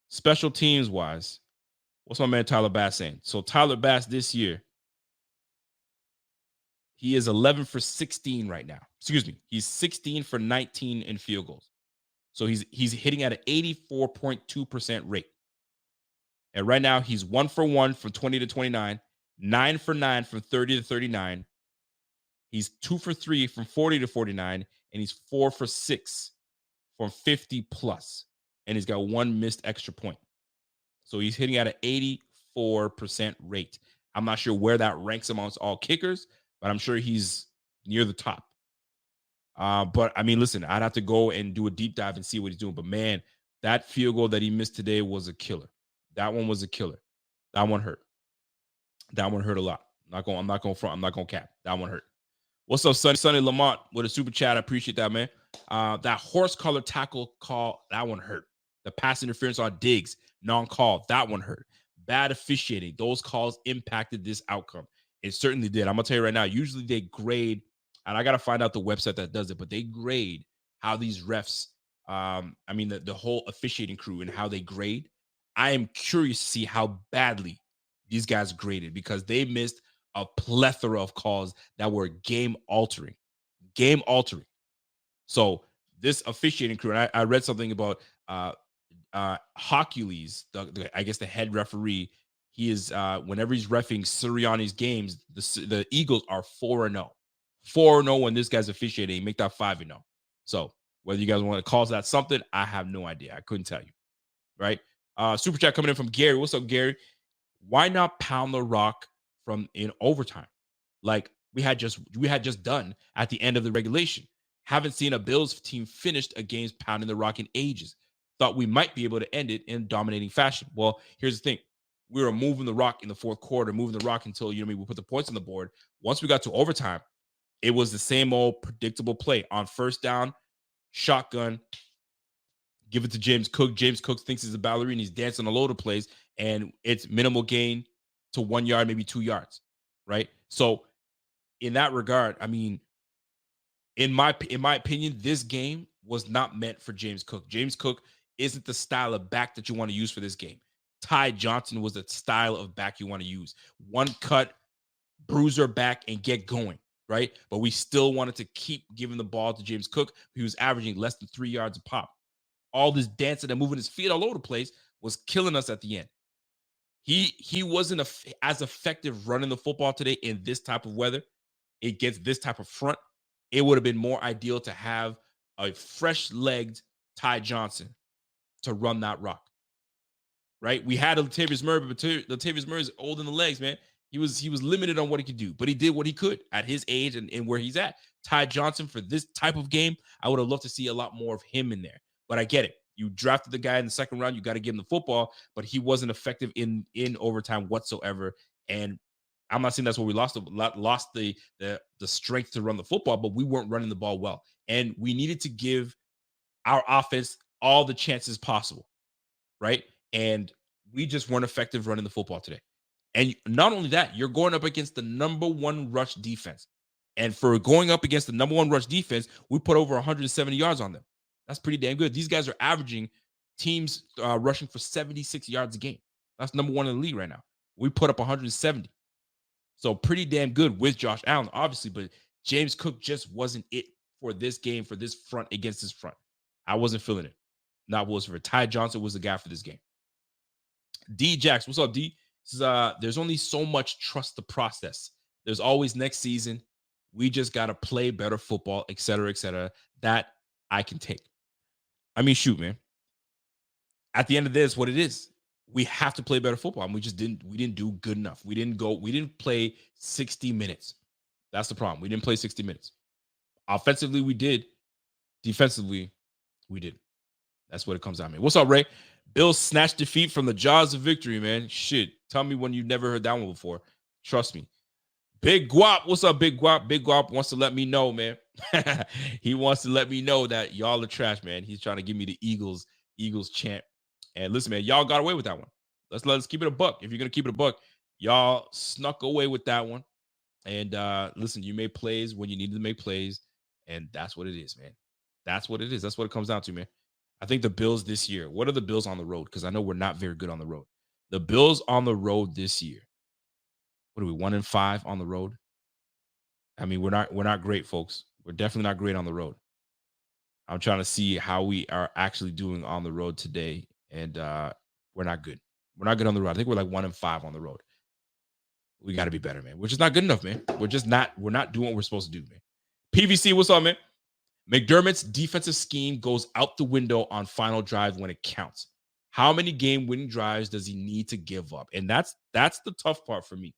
B: special teams wise, what's my man Tyler Bass saying? So Tyler Bass this year, he is 11 for 16 right now. Excuse me, he's 16 for 19 in field goals. So he's hitting at an 84.2% rate. And right now, he's 1 for 1 from 20 to 29, 9 for 9 from 30 to 39. He's 2 for 3 from 40 to 49, and he's 4 for 6 from 50 plus. And he's got 1 missed extra point. So he's hitting at an 84% rate. I'm not sure where that ranks amongst all kickers, but I'm sure he's near the top. But I mean, listen, I'd have to go and do a deep dive and see what he's doing. But man, that field goal that he missed today was a killer. That one was a killer. That one hurt. That one hurt a lot. I'm not going front. I'm not going cap. That one hurt. What's up, Sonny Lamont with a super chat? I appreciate that, man. That horse collar tackle call, that one hurt. The pass interference on Diggs, non-call, that one hurt. Bad officiating. Those calls impacted this outcome. It certainly did. I'm going to tell you right now, usually they grade, and I got to find out the website that does it, but they grade how these refs, the whole officiating crew and how they grade. I am curious to see how badly these guys graded, because they missed a plethora of calls that were game altering. So this officiating crew, and I read something about Hercules, I guess the head referee. He is whenever he's reffing Sirianni's games, the Eagles are 4-0. 4-0 when this guy's officiating. He make that 5-0. So whether you guys want to call that something, I have no idea. I couldn't tell you. Right? Super chat coming in from Gary. What's up, Gary? Why not pound the rock from in overtime, like we had just done at the end of the regulation? Haven't seen a Bills team finished a game pounding the rock in ages. Thought we might be able to end it in dominating fashion. Well, here's the thing. We were moving the rock in the fourth quarter, moving the rock until, we put the points on the board. Once we got to overtime, it was the same old predictable play. On first down, shotgun, give it to James Cook. James Cook thinks he's a ballerina. He's dancing all over the place, and it's minimal gain to 1 yard, maybe 2 yards, right? So in that regard, I mean, in my opinion, this game was not meant for James Cook. James Cook isn't the style of back that you want to use for this game. Ty Johnson was the style of back you want to use. One cut, bruiser back, and get going, right? But we still wanted to keep giving the ball to James Cook, who was averaging less than 3 yards a pop. All this dancing and moving his feet all over the place was killing us at the end. He wasn't as effective running the football today in this type of weather. It gets this type of front. It would have been more ideal to have a fresh-legged Ty Johnson to run that rock, right? We had Latavius Murray, but Latavius Murray is old in the legs, man. He was limited on what he could do, but he did what he could at his age and where he's at. Ty Johnson, for this type of game, I would have loved to see a lot more of him in there. But I get it. You drafted the guy in the second round. You got to give him the football, but he wasn't effective in overtime whatsoever. And I'm not saying that's where we lost the strength to run the football, but we weren't running the ball well. And we needed to give our offense all the chances possible, right? And we just weren't effective running the football today. And not only that, you're going up against the number one rush defense. And for going up against the number one rush defense, we put over 170 yards on them. That's pretty damn good. These guys are averaging teams rushing for 76 yards a game. That's number one in the league right now. We put up 170. So pretty damn good with Josh Allen, obviously, but James Cook just wasn't it for this game, for this front against this front. I wasn't feeling it. Not Willis for Ty Johnson was the guy for this game. D Jax, what's up, D? There's only so much trust the process. There's always next season. We just got to play better football, et cetera, et cetera. That I can take. I mean, shoot, man. At the end of this, what it is, we have to play better football. And we didn't do good enough. We didn't play 60 minutes. That's the problem. We didn't play 60 minutes. Offensively, we did. Defensively, we did. That's what it comes down to. What's up, Ray? Bills snatched defeat from the jaws of victory, man. Shit. Tell me when you've never heard that one before. Trust me. Big Guap. What's up, Big Guap? Big Guap wants to let me know, man. He wants to let me know that y'all are trash, man. He's trying to give me the Eagles chant. And listen, man, y'all got away with that one. Let's keep it a buck. If you're going to keep it a buck, y'all snuck away with that one. And listen, you made plays when you needed to make plays. And that's what it is, man. That's what it is. That's what it comes down to, man. I think the Bills this year, what are the Bills on the road? Because I know we're not very good on the road. The Bills on the road this year. What are we, 1-5 on the road? I mean, we're not great, folks. We're definitely not great on the road. I'm trying to see how we are actually doing on the road today. And we're not good. We're not good on the road. I think we're like 1-5 on the road. We got to be better, man. We're just not good enough, man. We're not doing what we're supposed to do, man. PVC, what's up, man? McDermott's defensive scheme goes out the window on final drive when it counts. How many game-winning drives does he need to give up? And that's the tough part for me.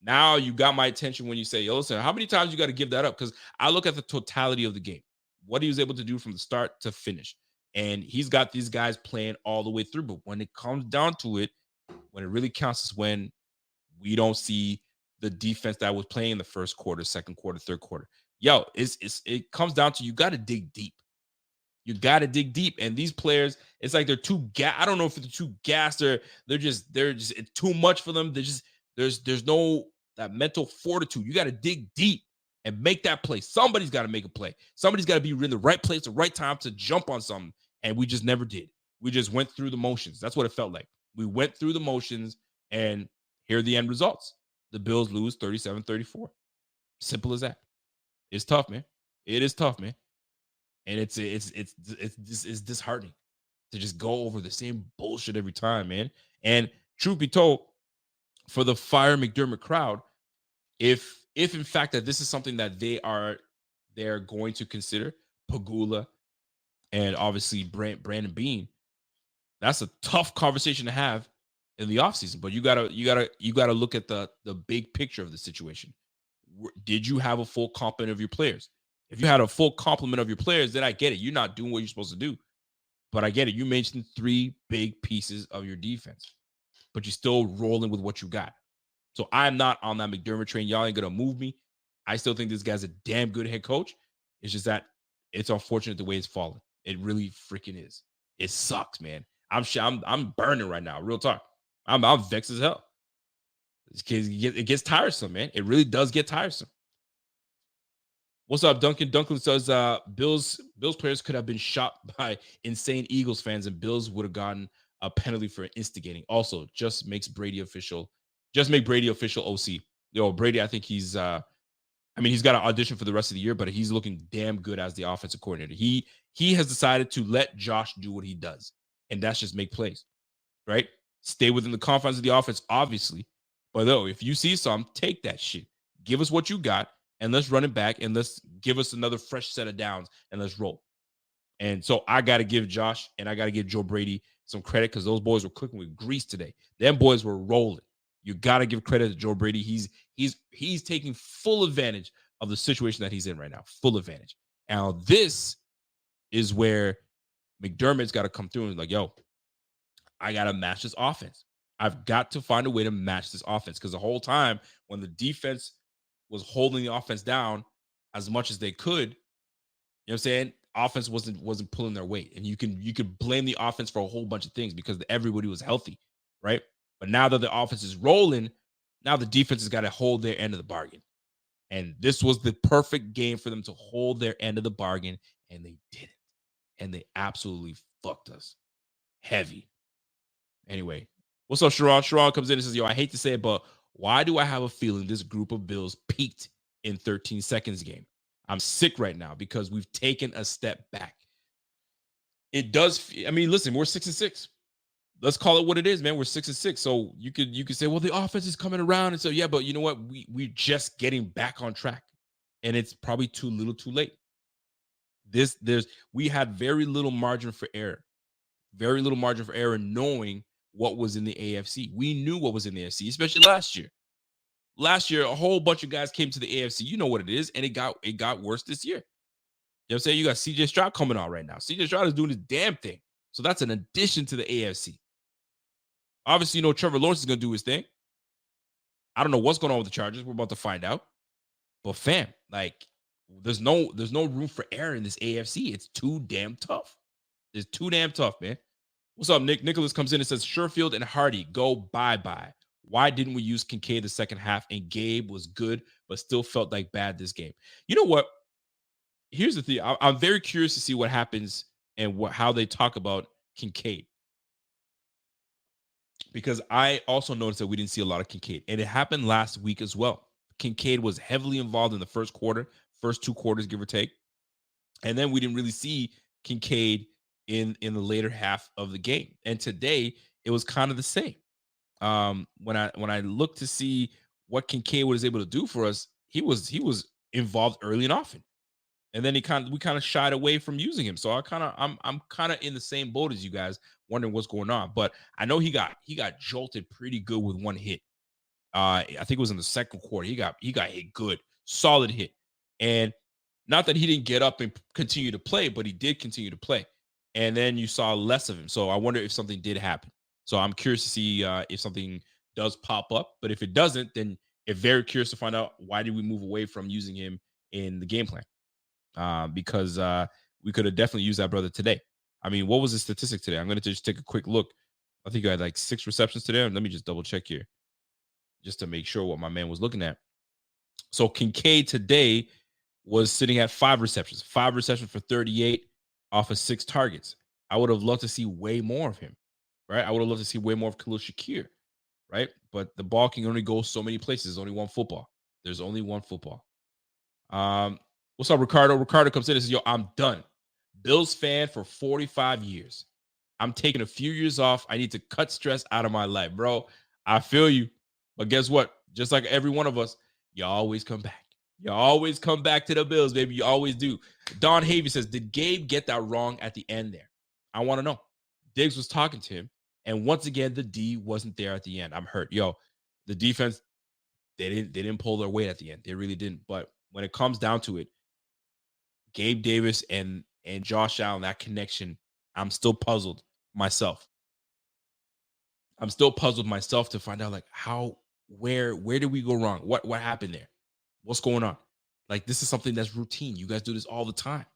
B: Now you got my attention when you say, yo, listen, how many times you got to give that up? Because I look at the totality of the game, what he was able to do from the start to finish. And he's got these guys playing all the way through. But when it comes down to it, when it really counts is when we don't see the defense that was playing in the first quarter, second quarter, third quarter. Yo, it comes down to you got to dig deep. You got to dig deep. And these players, it's like they're too I don't know if they're too gassed or they're just it's too much for them. There's no that mental fortitude. You got to dig deep and make that play. Somebody's got to make a play. Somebody's got to be in the right place, the right time to jump on something. And we just never did. We just went through the motions. That's what it felt like. We went through the motions, and here are the end results. The Bills lose 37-34. Simple as that. It's tough, man. It is tough, man. And it's disheartening to just go over the same bullshit every time, man. And truth be told, for the Fire McDermott crowd, if in fact that this is something that they're going to consider, Pagula and obviously Brandon Beane, that's a tough conversation to have in the offseason. But you gotta look at the big picture of the situation. Did you have a full complement of your players? If you had a full complement of your players, then I get it. You're not doing what you're supposed to do. But I get it. You mentioned 3 big pieces of your defense, but you're still rolling with what you got. So I'm not on that McDermott train. Y'all ain't going to move me. I still think this guy's a damn good head coach. It's just that it's unfortunate the way it's fallen. It really freaking is. It sucks, man. I'm burning right now. Real talk. I'm vexed as hell. It gets tiresome, man. It really does get tiresome. What's up, Duncan? Duncan says Bills players could have been shot by insane Eagles fans, and Bills would have gotten a penalty for instigating. Also, just make Brady official OC. Yo, Brady, I think he's he's got an audition for the rest of the year, but he's looking damn good as the offensive coordinator. He has decided to let Josh do what he does, and that's just make plays, right? Stay within the confines of the offense, obviously. But though, if you see some, take that shit. Give us what you got. And let's run it back and let's give us another fresh set of downs and let's roll. And so I got to give Josh and I got to give Joe Brady some credit because those boys were cooking with grease today. Them boys were rolling. You got to give credit to Joe Brady. He's taking full advantage of the situation that he's in right now. Full advantage. Now, this is where McDermott's got to come through and be like, yo, I got to match this offense. I've got to find a way to match this offense, because the whole time when the defense was holding the offense down as much as they could, you know what I'm saying? Offense wasn't pulling their weight. And you could blame the offense for a whole bunch of things because everybody was healthy, right? But now that the offense is rolling, now the defense has got to hold their end of the bargain. And this was the perfect game for them to hold their end of the bargain, and they didn't. And they absolutely fucked us heavy. Anyway, what's up, Sharon? Sharon comes in and says, yo, I hate to say it, but why do I have a feeling this group of Bills peaked in 13 seconds game? I'm sick right now because we've taken a step back. It does. I mean, listen, we're 6-6. Let's call it what it is, man. We're 6-6. So you could say, well, the offense is coming around. And so, yeah, but you know what? We're just getting back on track. And it's probably too little too late. We had very little margin for error. Very little margin for error knowing what was in the AFC. We knew what was in the AFC, especially last year. Last year, a whole bunch of guys came to the AFC. You know what it is, and it got worse this year. You know what I'm saying? You got CJ Stroud coming on right now. CJ Stroud is doing his damn thing. So that's an addition to the AFC. Obviously, you know Trevor Lawrence is going to do his thing. I don't know what's going on with the Chargers. We're about to find out. But fam, like, there's no room for error in this AFC. It's too damn tough. It's too damn tough, man. What's up, Nick? Nicholas comes in and says, Sherfield and Hardy, go bye-bye. Why didn't we use Kincaid the second half? And Gabe was good, but still felt like bad this game. You know what? Here's the thing. I'm very curious to see what happens and how they talk about Kincaid. Because I also noticed that we didn't see a lot of Kincaid. And it happened last week as well. Kincaid was heavily involved in the first quarter, first 2 quarters, give or take. And then we didn't really see Kincaid in the later half of the game. And today it was kind of the same. When I looked to see what Kincaid was able to do for us, he was involved early and often. And then we kind of shied away from using him. So I'm kind of in the same boat as you guys, wondering what's going on. But I know he got jolted pretty good with one hit. I think it was in the second quarter. He got hit good, solid hit. And not that he didn't get up and continue to play, but he did continue to play. And then you saw less of him. So I wonder if something did happen. So I'm curious to see if something does pop up. But if it doesn't, then I'm very curious to find out why did we move away from using him in the game plan. Because we could have definitely used that brother today. I mean, what was the statistic today? I'm going to just take a quick look. I think I had like 6 receptions today. Let me just double check here just to make sure what my man was looking at. So Kincaid today was sitting at 5 receptions for 38 off of 6 targets. I would have loved to see way more of him, right? I would have loved to see way more of Khalil Shakir, right? But the ball can only go so many places. There's only one football. There's only one football. What's up, Ricardo? Ricardo comes in and says, yo, I'm done. Bills fan for 45 years. I'm taking a few years off. I need to cut stress out of my life, bro. I feel you. But guess what? Just like every one of us, you always come back. You always come back to the Bills, baby. You always do. Don Havey says, did Gabe get that wrong at the end there? I want to know. Diggs was talking to him. And once again, the D wasn't there at the end. I'm hurt. Yo, the defense, they didn't pull their weight at the end. They really didn't. But when it comes down to it, Gabe Davis and Josh Allen, that connection, I'm still puzzled myself. I'm still puzzled myself to find out like where did we go wrong? What happened there? What's going on? Like, this is something that's routine. You guys do this all the time.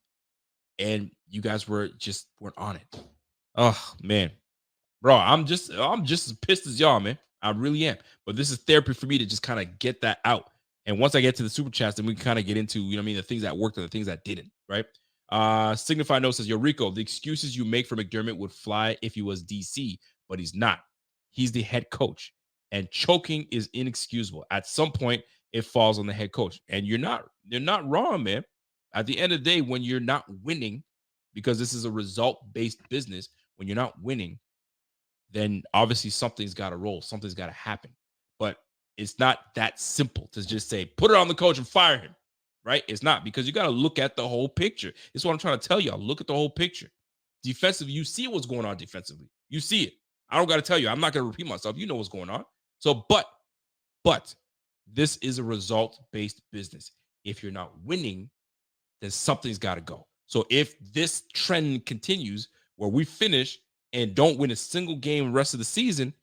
B: And you guys weren't on it. Oh man. Bro, I'm just as pissed as y'all, man. I really am. But this is therapy for me to just kind of get that out. And once I get to the super chats, then we can kind of get into, you know what I mean, the things that worked and the things that didn't, right? Signify Note says, yo, Rico, the excuses you make for McDermott would fly if he was DC, but he's not. He's the head coach. And choking is inexcusable. At some point, it falls on the head coach. And you're not wrong, man. At the end of the day, when you're not winning, because this is a result-based business, when you're not winning, then obviously something's got to roll. Something's got to happen. But it's not that simple to just say, put it on the coach and fire him, right? It's not, because you got to look at the whole picture. It's what I'm trying to tell y'all. Look at the whole picture. Defensively, you see what's going on defensively. You see it. I don't got to tell you. I'm not going to repeat myself. You know what's going on. So, but this is a result-based business. If you're not winning, then something's got to go. So if this trend continues, where we finish and don't win a single game the rest of the season,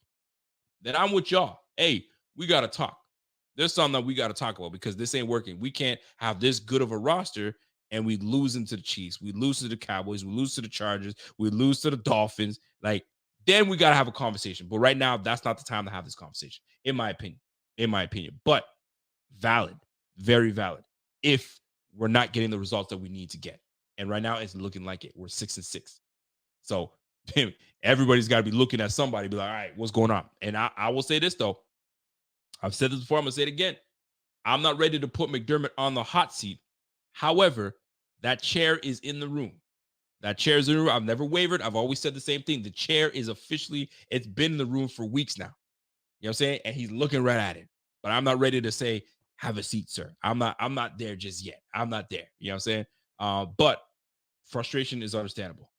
B: then I'm with y'all. Hey, we got to talk. There's something that we got to talk about because this ain't working. We can't have this good of a roster and we lose into the Chiefs. We lose to the Cowboys. We lose to the Chargers. We lose to the Dolphins. Like, then we got to have a conversation. But right now, that's not the time to have this conversation, in my opinion. In my opinion. But valid, very valid, if we're not getting the results that we need to get. And right now, it's looking like it. We're 6-6. So everybody's got to be looking at somebody, be like, all right, what's going on? And I will say this, though. I've said this before. I'm going to say it again. I'm not ready to put McDermott on the hot seat. However, that chair is in the room. That chair is in the room. I've never wavered. I've always said the same thing. The chair is officially, it's been in the room for weeks now. You know what I'm saying? And he's looking right at it. But I'm not ready to say, have a seat, sir. I'm not there just yet. I'm not there. You know what I'm saying? But frustration is understandable.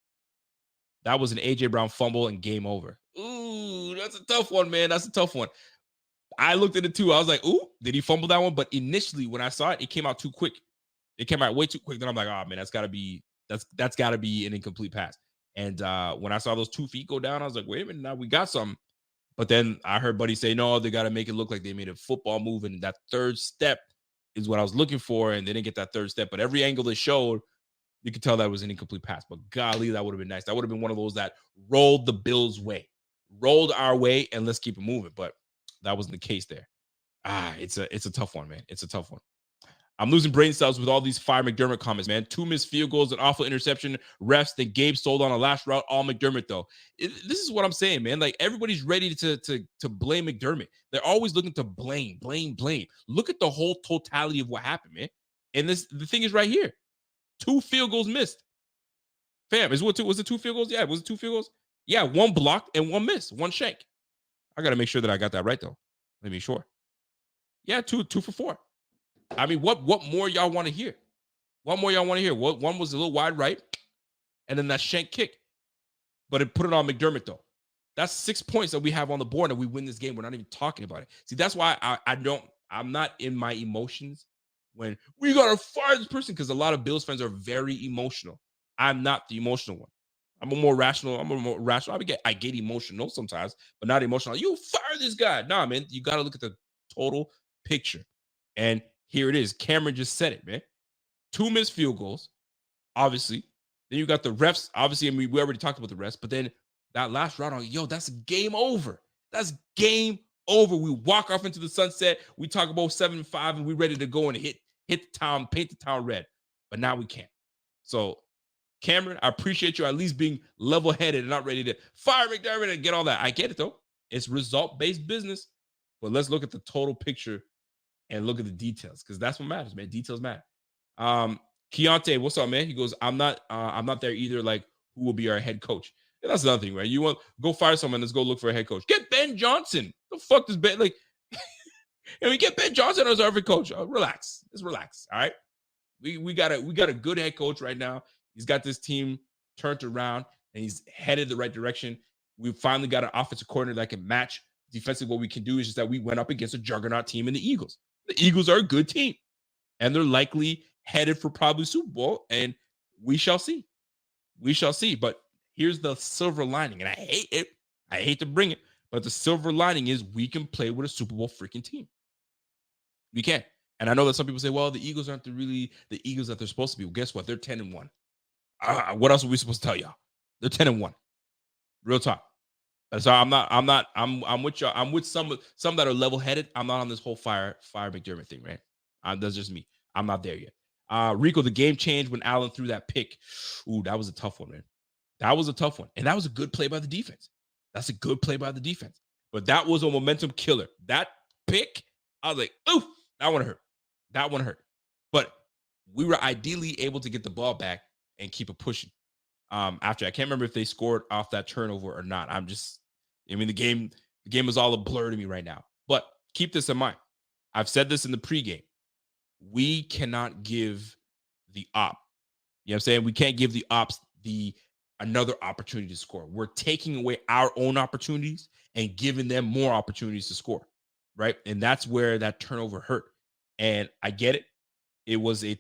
B: That was an A.J. Brown fumble and game over. Ooh, that's a tough one, man. That's a tough one. I looked at it too. I was like, ooh, did he fumble that one? But initially, when I saw it, it came out too quick. It came out way too quick. Then I'm like, oh man, that's gotta be an incomplete pass. And when I saw those 2 feet go down, I was like, wait a minute, now we got something. But then I heard Buddy say, no, they gotta make it look like they made a football move. And that third step is what I was looking for. And they didn't get that third step. But every angle they showed, you could tell that was an incomplete pass. But golly, that would have been nice. That would have been one of those that rolled the Bills' way, rolled our way, and let's keep it moving. But that wasn't the case there. It's a tough one, man. It's a tough one. I'm losing brain cells with all these fire McDermott comments, man. 2 missed field goals, an awful interception, refs, then Gabe sold on a last route, all McDermott, though. This is what I'm saying, man. Like, everybody's ready to blame McDermott. They're always looking to blame. Look at the whole totality of what happened, man. And the thing is right here. 2 field goals missed. Fam, was it 2 field goals? Yeah, was it 2 field goals? Yeah, 1 blocked and 1 missed, 1 shank. I got to make sure that I got that right, though. Let me be sure. Yeah, 2 for 4. I mean, what more y'all want to hear? What more y'all want to hear? One was a little wide right, and then that shank kick. But it put it on McDermott, though. That's 6 points that we have on the board, and we win this game. We're not even talking about it. See, that's why I'm not in my emotions when we got to fire this person, because a lot of Bills fans are very emotional. I'm not the emotional one. I'm a more rational. I get emotional sometimes, but not emotional. You fire this guy. Nah, man, you got to look at the total picture. And here it is. Cameron just said it, man. 2 missed field goals, obviously. Then you got the refs. Obviously, I mean, we already talked about the refs, but then that last round, that's game over. That's game over. We walk off into the sunset. We talk about 7-5, and we're ready to go and hit the town, paint the town red. But now we can't. So, Cameron, I appreciate you at least being level-headed and not ready to fire McDermott and get all that. I get it, though. It's result-based business. But let's look at the total picture and look at the details, because that's what matters, man. Details matter. Keontae, what's up, man? He goes, I'm not there either. Like, who will be our head coach? And that's another thing, right? You want go fire someone, let's go look for a head coach. Get Ben Johnson. The fuck does Ben, like, and we get Ben Johnson as our head coach. Relax. Let's relax. All right. We got a good head coach right now. He's got this team turned around and he's headed the right direction. We've finally got an offensive coordinator that can match defensively. What we can do is just that we went up against a juggernaut team in the Eagles. The Eagles are a good team, and they're likely headed for probably Super Bowl, and we shall see. We shall see. But here's the silver lining, and I hate it. I hate to bring it, but the silver lining is we can play with a Super Bowl freaking team. We can. And I know that some people say, well, the Eagles aren't the Eagles that they're supposed to be. Well, guess what? They're 10-1. What else are we supposed to tell y'all? They're 10-1. Real talk. So I'm with y'all. I'm with some that are level-headed. I'm not on this whole fire McDermott thing, right? That's just me. I'm not there yet. Rico, the game changed when Allen threw that pick. Ooh, that was a tough one, man. That was a tough one. And that was a good play by the defense. That's a good play by the defense. But that was a momentum killer. That pick, I was like, ooh, that one hurt. That one hurt. But we were ideally able to get the ball back and keep it pushing. After I can't remember if they scored off that turnover or not. The game is all a blur to me right now. But keep this in mind. I've said this in the pregame. We cannot give the op. You know what I'm saying? We can't give the ops another opportunity to score. We're taking away our own opportunities and giving them more opportunities to score. Right. And that's where that turnover hurt. And I get it. It was a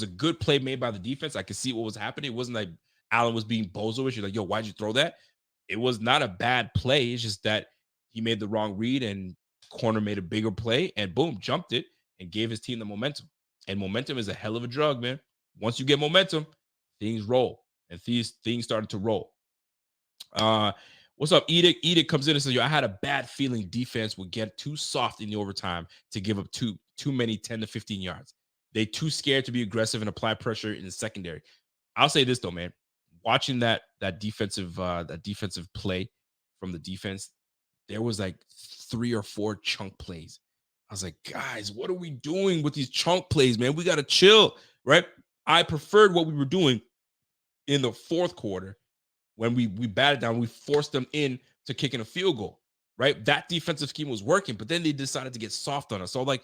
B: good play made by the defense. I could see what was happening. It wasn't like Allen was being bozo-ish. You're like, yo, why'd you throw that? It was not a bad play. It's just that he made the wrong read and corner made a bigger play and boom, jumped it and gave his team the momentum. And momentum is a hell of a drug, man. Once you get momentum, things roll. And things started to roll. What's up, Edict? Edict comes in and says, yo, I had a bad feeling defense would get too soft in the overtime to give up too many 10 to 15 yards. They too scared to be aggressive and apply pressure in the secondary. I'll say this though, man. Watching that defensive play from the defense, there was like 3 or 4 chunk plays. I was like, guys, what are we doing with these chunk plays, man? We got to chill, right? I preferred what we were doing in the fourth quarter when we batted down. We forced them in to kicking a field goal, right? That defensive scheme was working, but then they decided to get soft on us. So like,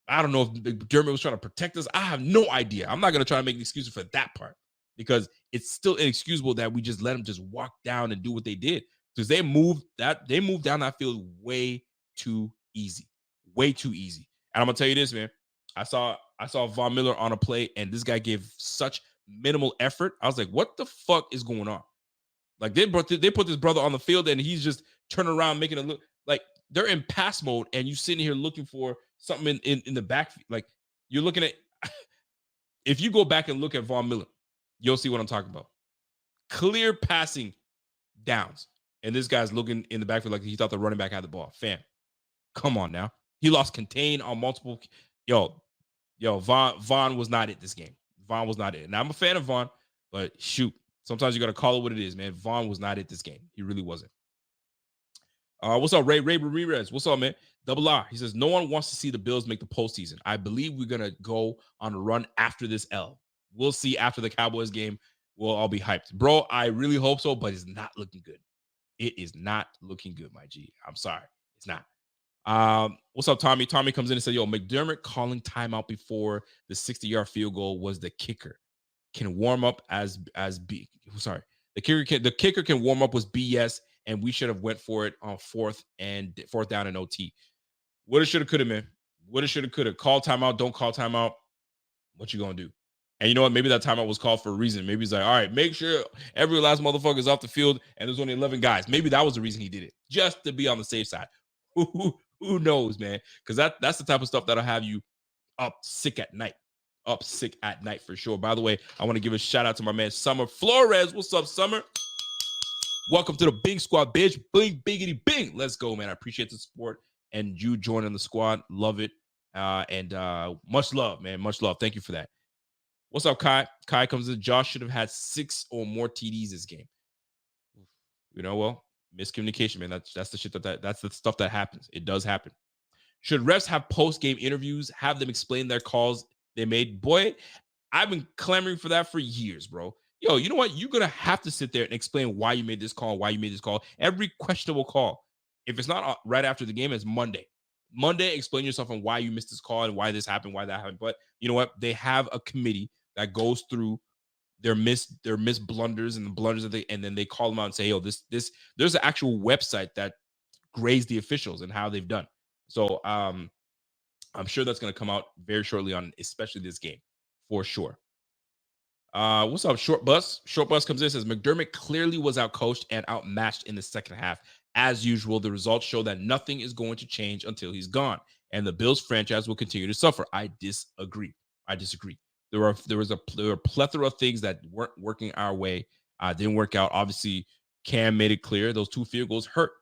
B: I don't know if McDermott was trying to protect us. I have no idea. I'm not going to try to make an excuse for that part because it's still inexcusable that we just let them just walk down and do what they did because they moved down that field way too easy. Way too easy. And I'm gonna tell you this, man. I saw Von Miller on a play, and this guy gave such minimal effort. I was like, what the fuck is going on? Like they put this brother on the field, and he's just turning around, making it look like they're in pass mode, and you sitting here looking for something in the back. Like you're looking at if you go back and look at Von Miller, you'll see what I'm talking about. Clear passing downs. And this guy's looking in the backfield like he thought the running back had the ball. Fam, come on now. He lost contain on multiple. Yo, Vaughn was not it this game. Vaughn was not it. And I'm a fan of Vaughn, but shoot, sometimes you got to call it what it is, man. Vaughn was not it this game. He really wasn't. What's up, Ray Ramirez? What's up, man? Double R. He says, no one wants to see the Bills make the postseason. I believe we're going to go on a run after this L. We'll see after the Cowboys game. We'll all be hyped. Bro, I really hope so, but it's not looking good. It is not looking good, my G. I'm sorry. It's not. What's up, Tommy? Tommy comes in and says, yo, McDermott calling timeout before the 60-yard field goal was the kicker. Can warm up as B. Sorry. The kicker can warm up was BS, and we should have went for it on fourth down and OT. Woulda, shoulda, coulda, man. Woulda, shoulda, coulda. Call timeout, don't call timeout. What you gonna do? And you know what? Maybe that timeout was called for a reason. Maybe he's like, all right, make sure every last motherfucker is off the field and there's only 11 guys. Maybe that was the reason he did it, just to be on the safe side. Who knows, man? Because that's the type of stuff that'll have you up sick at night. Up sick at night for sure. By the way, I want to give a shout out to my man, Summer Flores. What's up, Summer? Welcome to the Bing Squad, bitch. Bing, biggity, bing. Let's go, man. I appreciate the support and you joining the squad. Love it. And much love, man. Much love. Thank you for that. What's up, Kai? Kai comes in. Josh should have had 6 or more TDs this game. You know, well, miscommunication, man. That's the shit that's the stuff that happens. It does happen. Should refs have post-game interviews, have them explain their calls they made? Boy, I've been clamoring for that for years, bro. Yo, you know what? You're going to have to sit there and explain why you made this call, why you made this call. Every questionable call. If it's not right after the game, it's Monday. Monday, explain yourself on why you missed this call and why this happened, why that happened. But you know what? They have a committee that goes through their missed blunders and the blunders and then they call them out and say, yo, this there's an actual website that grades the officials and how they've done. So I'm sure that's going to come out very shortly on, especially this game, for sure. What's up, Short Bus? Short Bus comes in and says, McDermott clearly was outcoached and outmatched in the second half. As usual, the results show that nothing is going to change until he's gone, and the Bills franchise will continue to suffer. I disagree. There were a plethora of things that weren't working our way. Didn't work out. Obviously, Cam made it clear those 2 field goals hurt.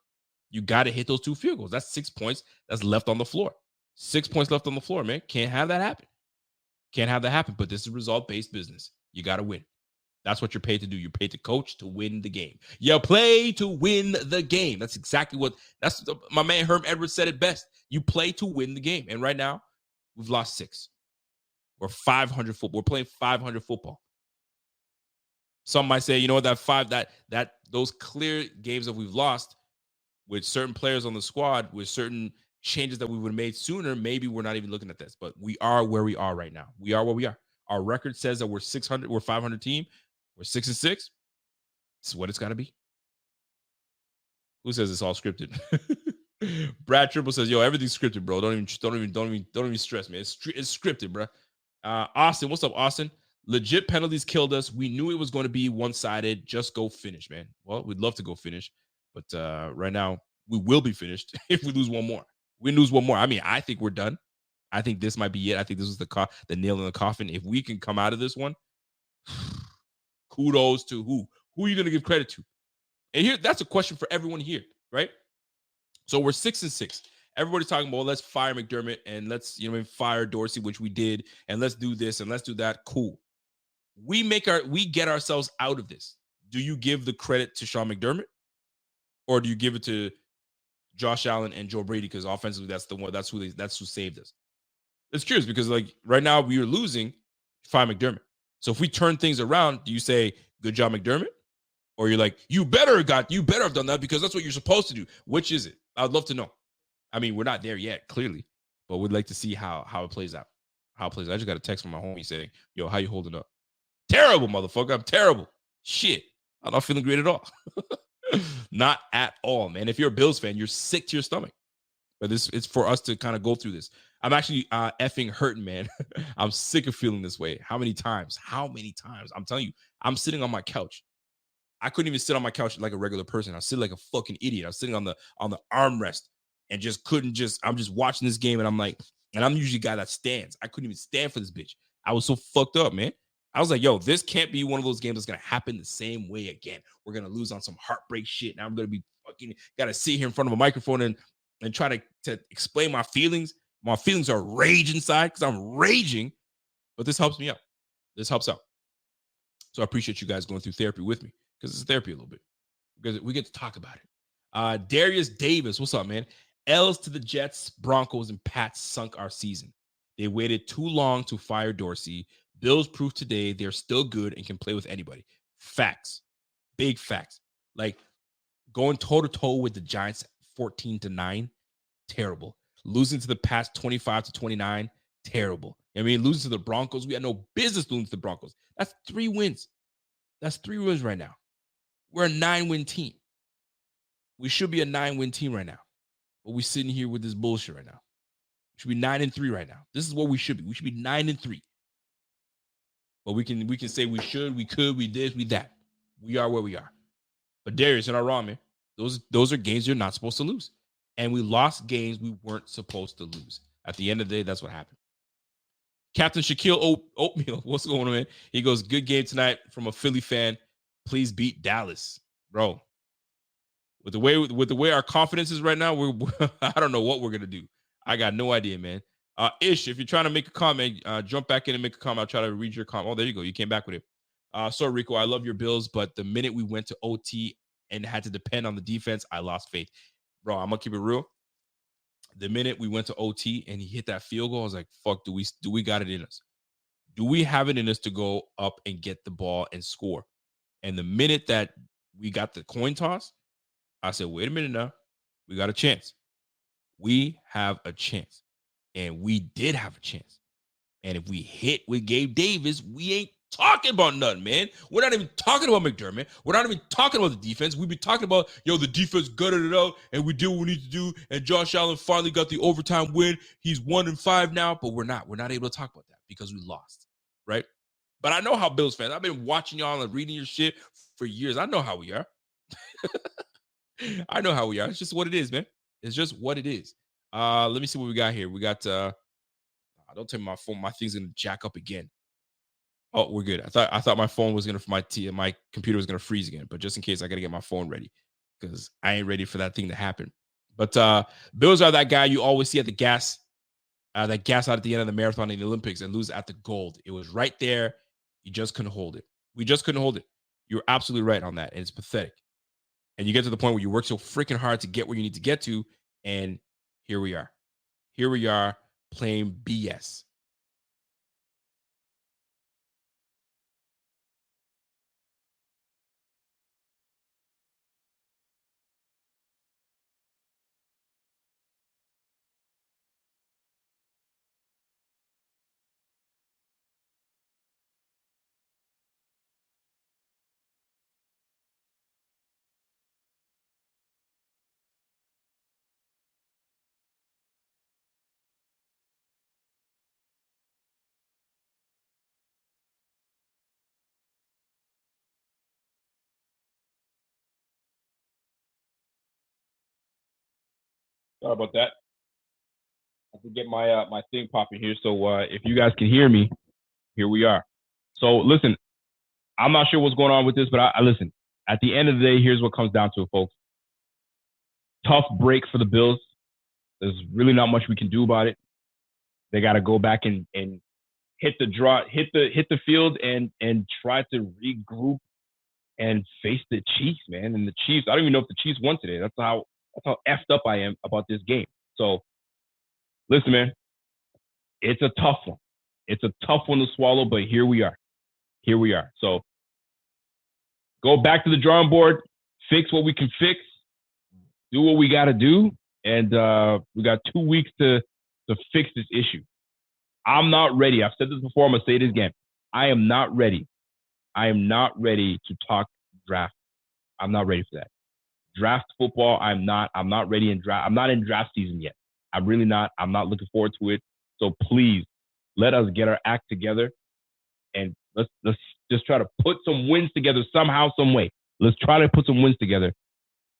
B: You got to hit those 2 field goals. That's 6 points that's left on the floor. 6 points left on the floor, man. Can't have that happen. Can't have that happen. But this is result-based business. You got to win. That's what you're paid to do. You're paid to coach to win the game. You play to win the game. That's exactly my man Herm Edwards said it best. You play to win the game. And right now, we've lost 6. We're 500 football. We're playing 500 football. Some might say, you know what, that those clear games that we've lost with certain players on the squad, with certain changes that we would have made sooner, maybe we're not even looking at this. But we are where we are right now. We are where we are. Our record says that we're 500 team. We're 6-6. This is what it's got to be. Who says it's all scripted? Brad Triple says, "Yo, everything's scripted, bro. Don't even stress, man. It's scripted, bro." Austin, what's up, Austin? Legit penalties killed us. We knew it was going to be one-sided. Just go finish, man. Well, we'd love to go finish, but right now we will be finished if we lose one more. We lose one more. I mean, I think we're done. I think this might be it. I think this is the nail in the coffin. If we can come out of this one, kudos to who? Who are you going to give credit to? And here, that's a question for everyone here, right? So we're 6-6. Everybody's talking about, well, let's fire McDermott and let's, fire Dorsey, which we did, and let's do this and let's do that. Cool. We get ourselves out of this. Do you give the credit to Sean McDermott, or do you give it to Josh Allen and Joe Brady? Because offensively, that's who saved us. It's curious because like right now we are losing, fire McDermott. So if we turn things around, do you say good job McDermott, or you're like you better have done that because that's what you're supposed to do? Which is it? I'd love to know. I mean, we're not there yet, clearly, but we'd like to see how it plays out. I just got a text from my homie saying, "Yo, how you holding up?" Terrible, motherfucker. I'm terrible. Shit. I'm not feeling great at all. Not at all, man. If you're a Bills fan, you're sick to your stomach. But it's for us to kind of go through this. I'm actually effing hurting, man. I'm sick of feeling this way. How many times? I'm telling you, I'm sitting on my couch. I couldn't even sit on my couch like a regular person. I sit like a fucking idiot. I was sitting on the armrest and I'm just watching this game and I'm like, and I'm usually a guy that stands. I couldn't even stand for this bitch. I was so fucked up, man. I was like, yo, this can't be one of those games that's gonna happen the same way again. We're gonna lose on some heartbreak shit. Now I'm gonna be fucking gotta sit here in front of a microphone and try to explain my feelings. My feelings are rage inside because I'm raging, but this helps me out. This helps out. So I appreciate you guys going through therapy with me because it's therapy a little bit because we get to talk about it. Darius Davis, what's up, man? L's to the Jets, Broncos, and Pats sunk our season. They waited too long to fire Dorsey. Bills proved today they're still good and can play with anybody. Facts. Big facts. Like going toe-to-toe with the Giants 14-9, terrible. Losing to the Pats 25-29, terrible. I mean, losing to the Broncos, we had no business losing to the Broncos. That's 3 wins. That's 3 wins right now. We're a 9-win team. We should be a 9-win team right now. But we're sitting here with this bullshit right now. We should be 9-3 right now. This is what we should be. We should be 9-3. But we can say we should, we could, we did, we that. We are where we are. But Darius, you're not wrong, man. Those are games you're not supposed to lose. And we lost games we weren't supposed to lose. At the end of the day, that's what happened. Captain Shaquille Oatmeal, what's going on, man? He goes, good game tonight from a Philly fan. Please beat Dallas. Bro, with the way our confidence is right now, I don't know what we're gonna do. I got no idea, man. Ish, if you're trying to make a comment, jump back in and make a comment. I'll try to read your comment. Oh, there you go. You came back with it. Sorry, Rico, I love your Bills, but the minute we went to OT and had to depend on the defense, I lost faith. Bro, I'm gonna keep it real. The minute we went to OT and he hit that field goal, I was like, fuck, do we got it in us? Do we have it in us to go up and get the ball and score? And the minute that we got the coin toss, I said, wait a minute now. We got a chance. We have a chance. And we did have a chance. And if we hit with Gabe Davis, we ain't talking about nothing, man. We're not even talking about McDermott. We're not even talking about the defense. We've been talking about, the defense gutted it out and we did what we need to do. And Josh Allen finally got the overtime win. He's 1-5 now, but we're not able to talk about that because we lost, right? But I know how Bills fans, I've been watching y'all and reading your shit for years. I know how we are. I know how we are. It's just what it is, man. It's just what it is. Let me see what we got here. We got don't tell me my thing's gonna jack up again. Oh, we're good. I thought my phone was my computer was gonna freeze again, but just in case I gotta get my phone ready because I ain't ready for that thing to happen. But Bills are that guy you always see at the gas out at the end of the marathon in the Olympics and lose at the gold. It was right there. You just couldn't hold it. We just couldn't hold it. You're absolutely right on that. And it's pathetic. And you get to the point where you work so freaking hard to get where you need to get to. And here we are. Here we are playing BS. Sorry about that. I have to get my my thing popping here. So if you guys can hear me, here we are. So listen, I'm not sure what's going on with this, but I listen. At the end of the day, here's what comes down to it, folks. Tough break for the Bills. There's really not much we can do about it. They got to go back and hit the field and try to regroup and face the Chiefs, man. And the Chiefs, I don't even know if the Chiefs won today. That's how effed up I am about this game. So listen, man, it's a tough one. It's a tough one to swallow, but here we are. Here we are. So go back to the drawing board, fix what we can fix, do what we got to do, and we got 2 weeks to fix this issue. I'm not ready. I've said this before. I'm going to say it again. I am not ready. I am not ready to talk draft. I'm not ready for that. Draft football, I'm not ready in draft. I'm not in draft season yet. I'm really not. I'm not looking forward to it. So please let us get our act together and let's just try to put some wins together somehow, some way. Let's try to put some wins together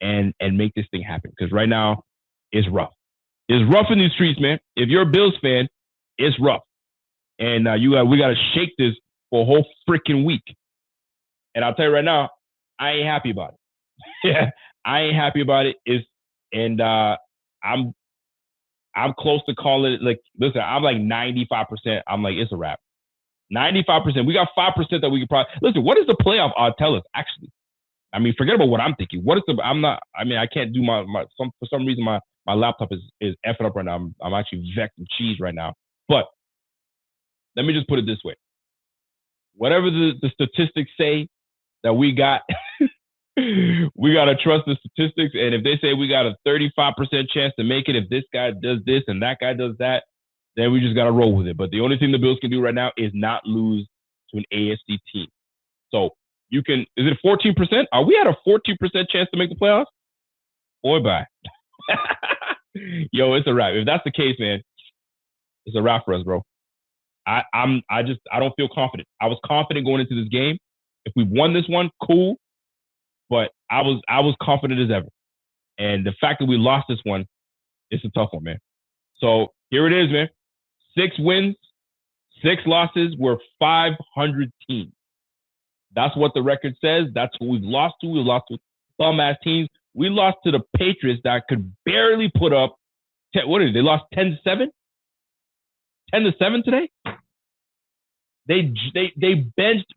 B: and make this thing happen. Because right now, it's rough. It's rough in these streets, man. If you're a Bills fan, it's rough. And we got to shake this for a whole freaking week. And I'll tell you right now, I ain't happy about it. Yeah, I ain't happy about it. I'm close to calling it. Like, listen, I'm like 95%. I'm like, it's a wrap. 95%. We got 5% that we could probably listen. What does the playoff odd tell us? Actually, I mean, forget about what I'm thinking. What is the? I'm not. I mean, I can't do for some reason my laptop is effing up right now. I'm actually vexed and cheese right now. But let me just put it this way. Whatever the statistics say that we got, we got to trust the statistics. And if they say we got a 35% chance to make it, if this guy does this and that guy does that, then we just got to roll with it. But the only thing the Bills can do right now is not lose to an AFC team. So you can, is it 14%? Are we at a 14% chance to make the playoffs? Boy, bye. Yo, it's a wrap. If that's the case, man, it's a wrap for us, bro. I don't feel confident. I was confident going into this game. If we won this one, cool. But I was confident as ever. And the fact that we lost this one, it's a tough one, man. So here it is, man. 6 wins, 6 losses. We're 500 teams. That's what the record says. That's what we've lost to. We lost to bum-ass teams. We lost to the Patriots that could barely put up. What is it? They lost 10-7? 10-7 today? They benched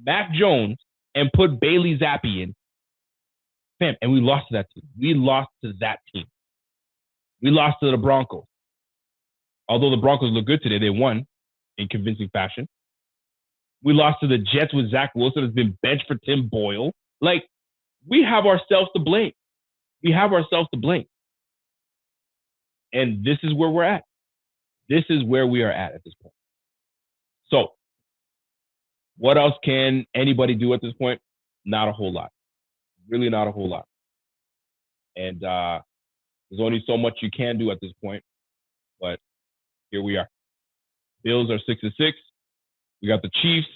B: Mac Jones and put Bailey Zappi in. Fam, and we lost to that team. We lost to that team. We lost to the Broncos. Although the Broncos look good today, they won in convincing fashion. We lost to the Jets with Zach Wilson, has been benched for Tim Boyle. Like, we have ourselves to blame. We have ourselves to blame. And this is where we're at. This is where we are at this point. So, what else can anybody do at this point? Not a whole lot. Really not a whole lot. And there's only so much you can do at this point. But here we are. Bills are 6-6. We got the Chiefs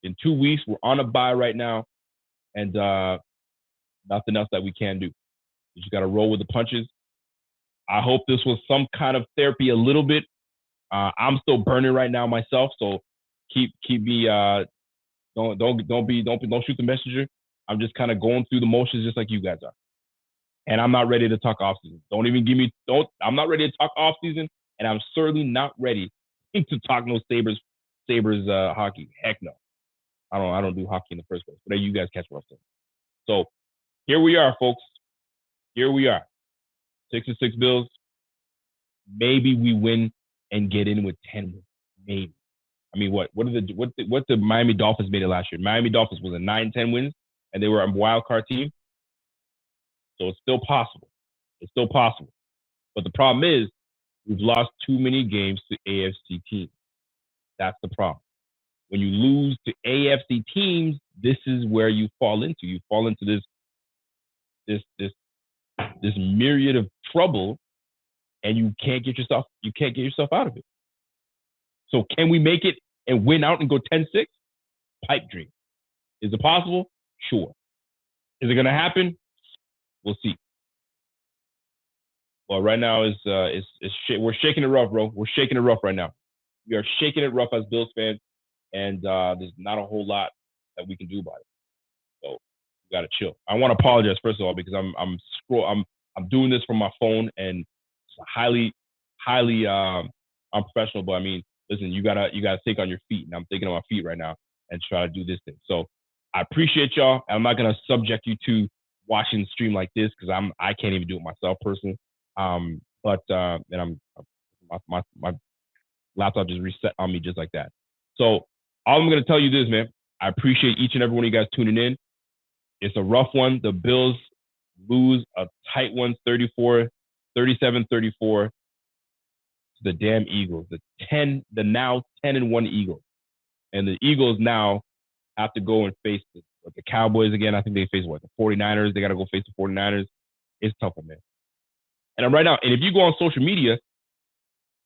B: in 2 weeks. We're on a bye right now. And nothing else that we can do. You just got to roll with the punches. I hope this was some kind of therapy a little bit. I'm still burning right now myself, so keep me don't shoot the messenger. I'm just kind of going through the motions just like you guys are. And I'm not ready to talk off season. I'm not ready to talk off season, and I'm certainly not ready to talk no Sabres hockey. Heck no. I don't do hockey in the first place. But you guys catch what I'm saying. So here we are, folks. Here we are. 6-6 Bills. Maybe we win and get in with 10 wins. Maybe. I mean, what the Miami Dolphins made it last year? Miami Dolphins was a 9-10 wins, and they were a wild card team. So it's still possible. It's still possible. But the problem is we've lost too many games to AFC teams. That's the problem. When you lose to AFC teams, this is where you fall into. You fall into this myriad of trouble, and you can't get yourself out of it. So can we make it and win out and go 10-6? Pipe dream. Is it possible? Sure. Is it going to happen? We'll see.
D: Well, right now we're shaking it rough, bro. We're shaking it rough right now. We are shaking it rough as Bills fans, and there's not a whole lot that we can do about it. So we gotta chill. I want to apologize first of all because I'm doing this from my phone and it's highly unprofessional. But I mean, listen, you gotta think on your feet, and I'm thinking on my feet right now and try to do this thing. So I appreciate y'all. I'm not gonna subject you to watching the stream like this because I can't even do it myself personally. But and my laptop just reset on me just like that. So all I'm gonna tell you this, man. I appreciate each and every one of you guys tuning in. It's a rough one. The Bills lose a tight one, 37-34 to the damn Eagles. The now 10-1 Eagles. And the Eagles now have to go and face the Cowboys again. I think they face the 49ers. They got to go face the 49ers. It's tough, man. And right now, and if you go on social media,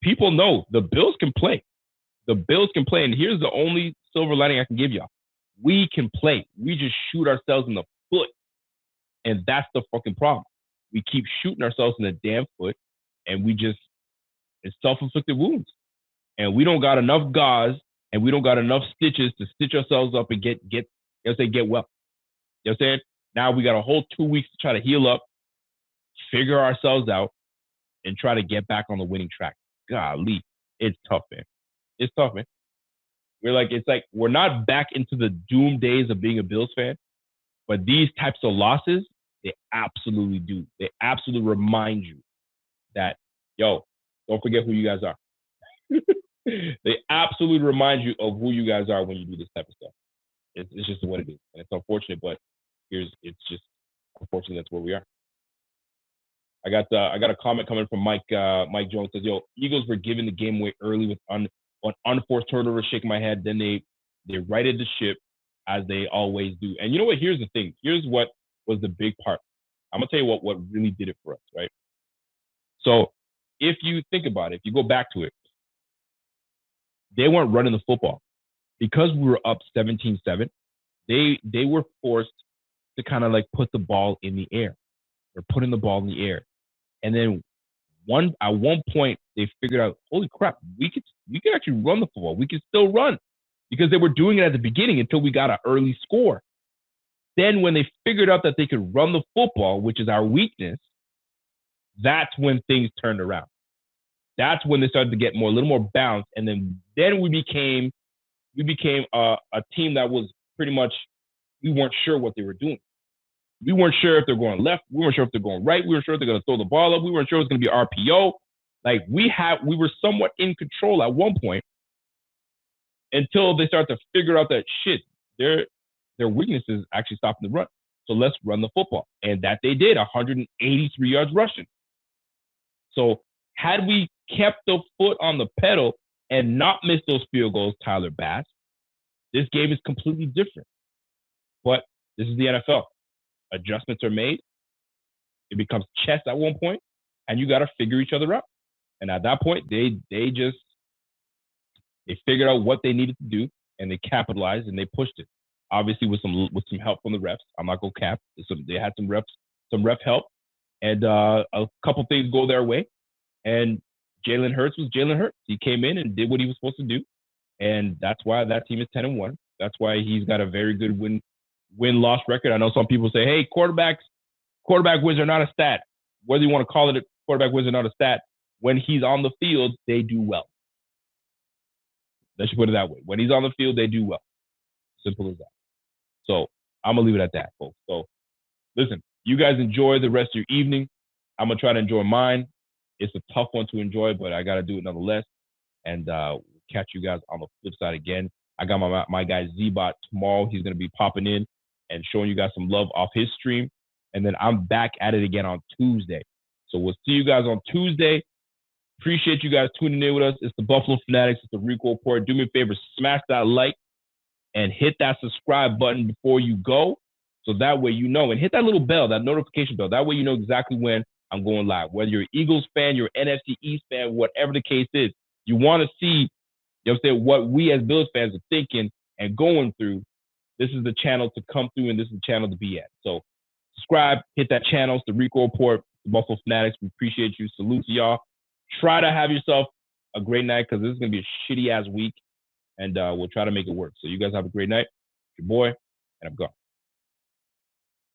D: people know the Bills can play. The Bills can play. And here's the only silver lining I can give y'all. We can play. We just shoot ourselves in the foot. And that's the fucking problem. We keep shooting ourselves in the damn foot, and it's self-inflicted wounds. And we don't got enough gauze, and we don't got enough stitches to stitch ourselves up and get well. You know what I'm saying? Now we got a whole 2 weeks to try to heal up, figure ourselves out, and try to get back on the winning track. Golly, it's tough, man. It's tough, man. It's like we're not back into the doom days of being a Bills fan, but these types of losses, they absolutely do. They absolutely remind you that, yo, don't forget who you guys are. They absolutely remind you of who you guys are when you do this type of stuff. It's just what it is. And it's unfortunate, but it's just unfortunately that's where we are. I got a comment coming from Mike Jones. Says, yo, Eagles were giving the game away early with unforced turnovers. Shaking my head. Then they righted the ship as they always do. And you know what? Here's the thing. Here's what was the big part. I'm gonna tell you what really did it for us, right? So if you think about it, if you go back to it, they weren't running the football because we were up 17-7. They were forced to kind of like put the ball in the air. They're putting the ball in the air, and then at one point they figured out, holy crap, we could actually run the football. We could still run because they were doing it at the beginning until we got an early score. Then when they figured out that they could run the football, which is our weakness, that's when things turned around. That's when they started to get a little more bounce, and then we became a team that was pretty much, we weren't sure what they were doing. We weren't sure if they're going left. We weren't sure if they're going right. We weren't sure if they're going to throw the ball up. We weren't sure it was going to be RPO. Like we were somewhat in control at one point until they started to figure out that shit, their weakness is actually stopping the run. So let's run the football. And that they did, 183 yards rushing. So had we kept the foot on the pedal and not missed those field goals, Tyler Bass, this game is completely different. But this is the NFL. Adjustments are made. It becomes chess at one point, and you got to figure each other out. And at that point, they figured out what they needed to do, and they capitalized and they pushed it. Obviously, with some help from the refs. I'm not gonna cap. They had some ref help, and a couple things go their way. And Jalen Hurts was Jalen Hurts. He came in and did what he was supposed to do, and that's why that team is 10-1. That's why he's got a very good win-loss record. I know some people say, "Hey, quarterback wins are not a stat." Whether you want to call it a quarterback wins are not a stat. When he's on the field, they do well. Let's put it that way. When he's on the field, they do well. Simple as that. So I'm going to leave it at that, folks. So listen, you guys enjoy the rest of your evening. I'm going to try to enjoy mine. It's a tough one to enjoy, but I got to do it nonetheless. And catch you guys on the flip side again. I got my guy Z-Bot tomorrow. He's going to be popping in and showing you guys some love off his stream. And then I'm back at it again on Tuesday. So we'll see you guys on Tuesday. Appreciate you guys tuning in with us. It's the Buffalo Fanatics. It's the Rico Report. Do me a favor, smash that like and hit that subscribe button before you go. So that way you know. And hit that little bell, that notification bell. That way you know exactly when I'm going live. Whether you're an Eagles fan, you're an NFC East fan, whatever the case is. You want to see, you know what I'm saying, what we as Bills fans are thinking and going through. This is the channel to come through, and this is the channel to be at. So subscribe, hit that channel. It's the Rico Report. The Buffalo Fanatics, we appreciate you. Salute to y'all. Try to have yourself a great night because this is going to be a shitty ass week, and we'll try to make it work. So you guys have a great night. Your boy, and I'm gone.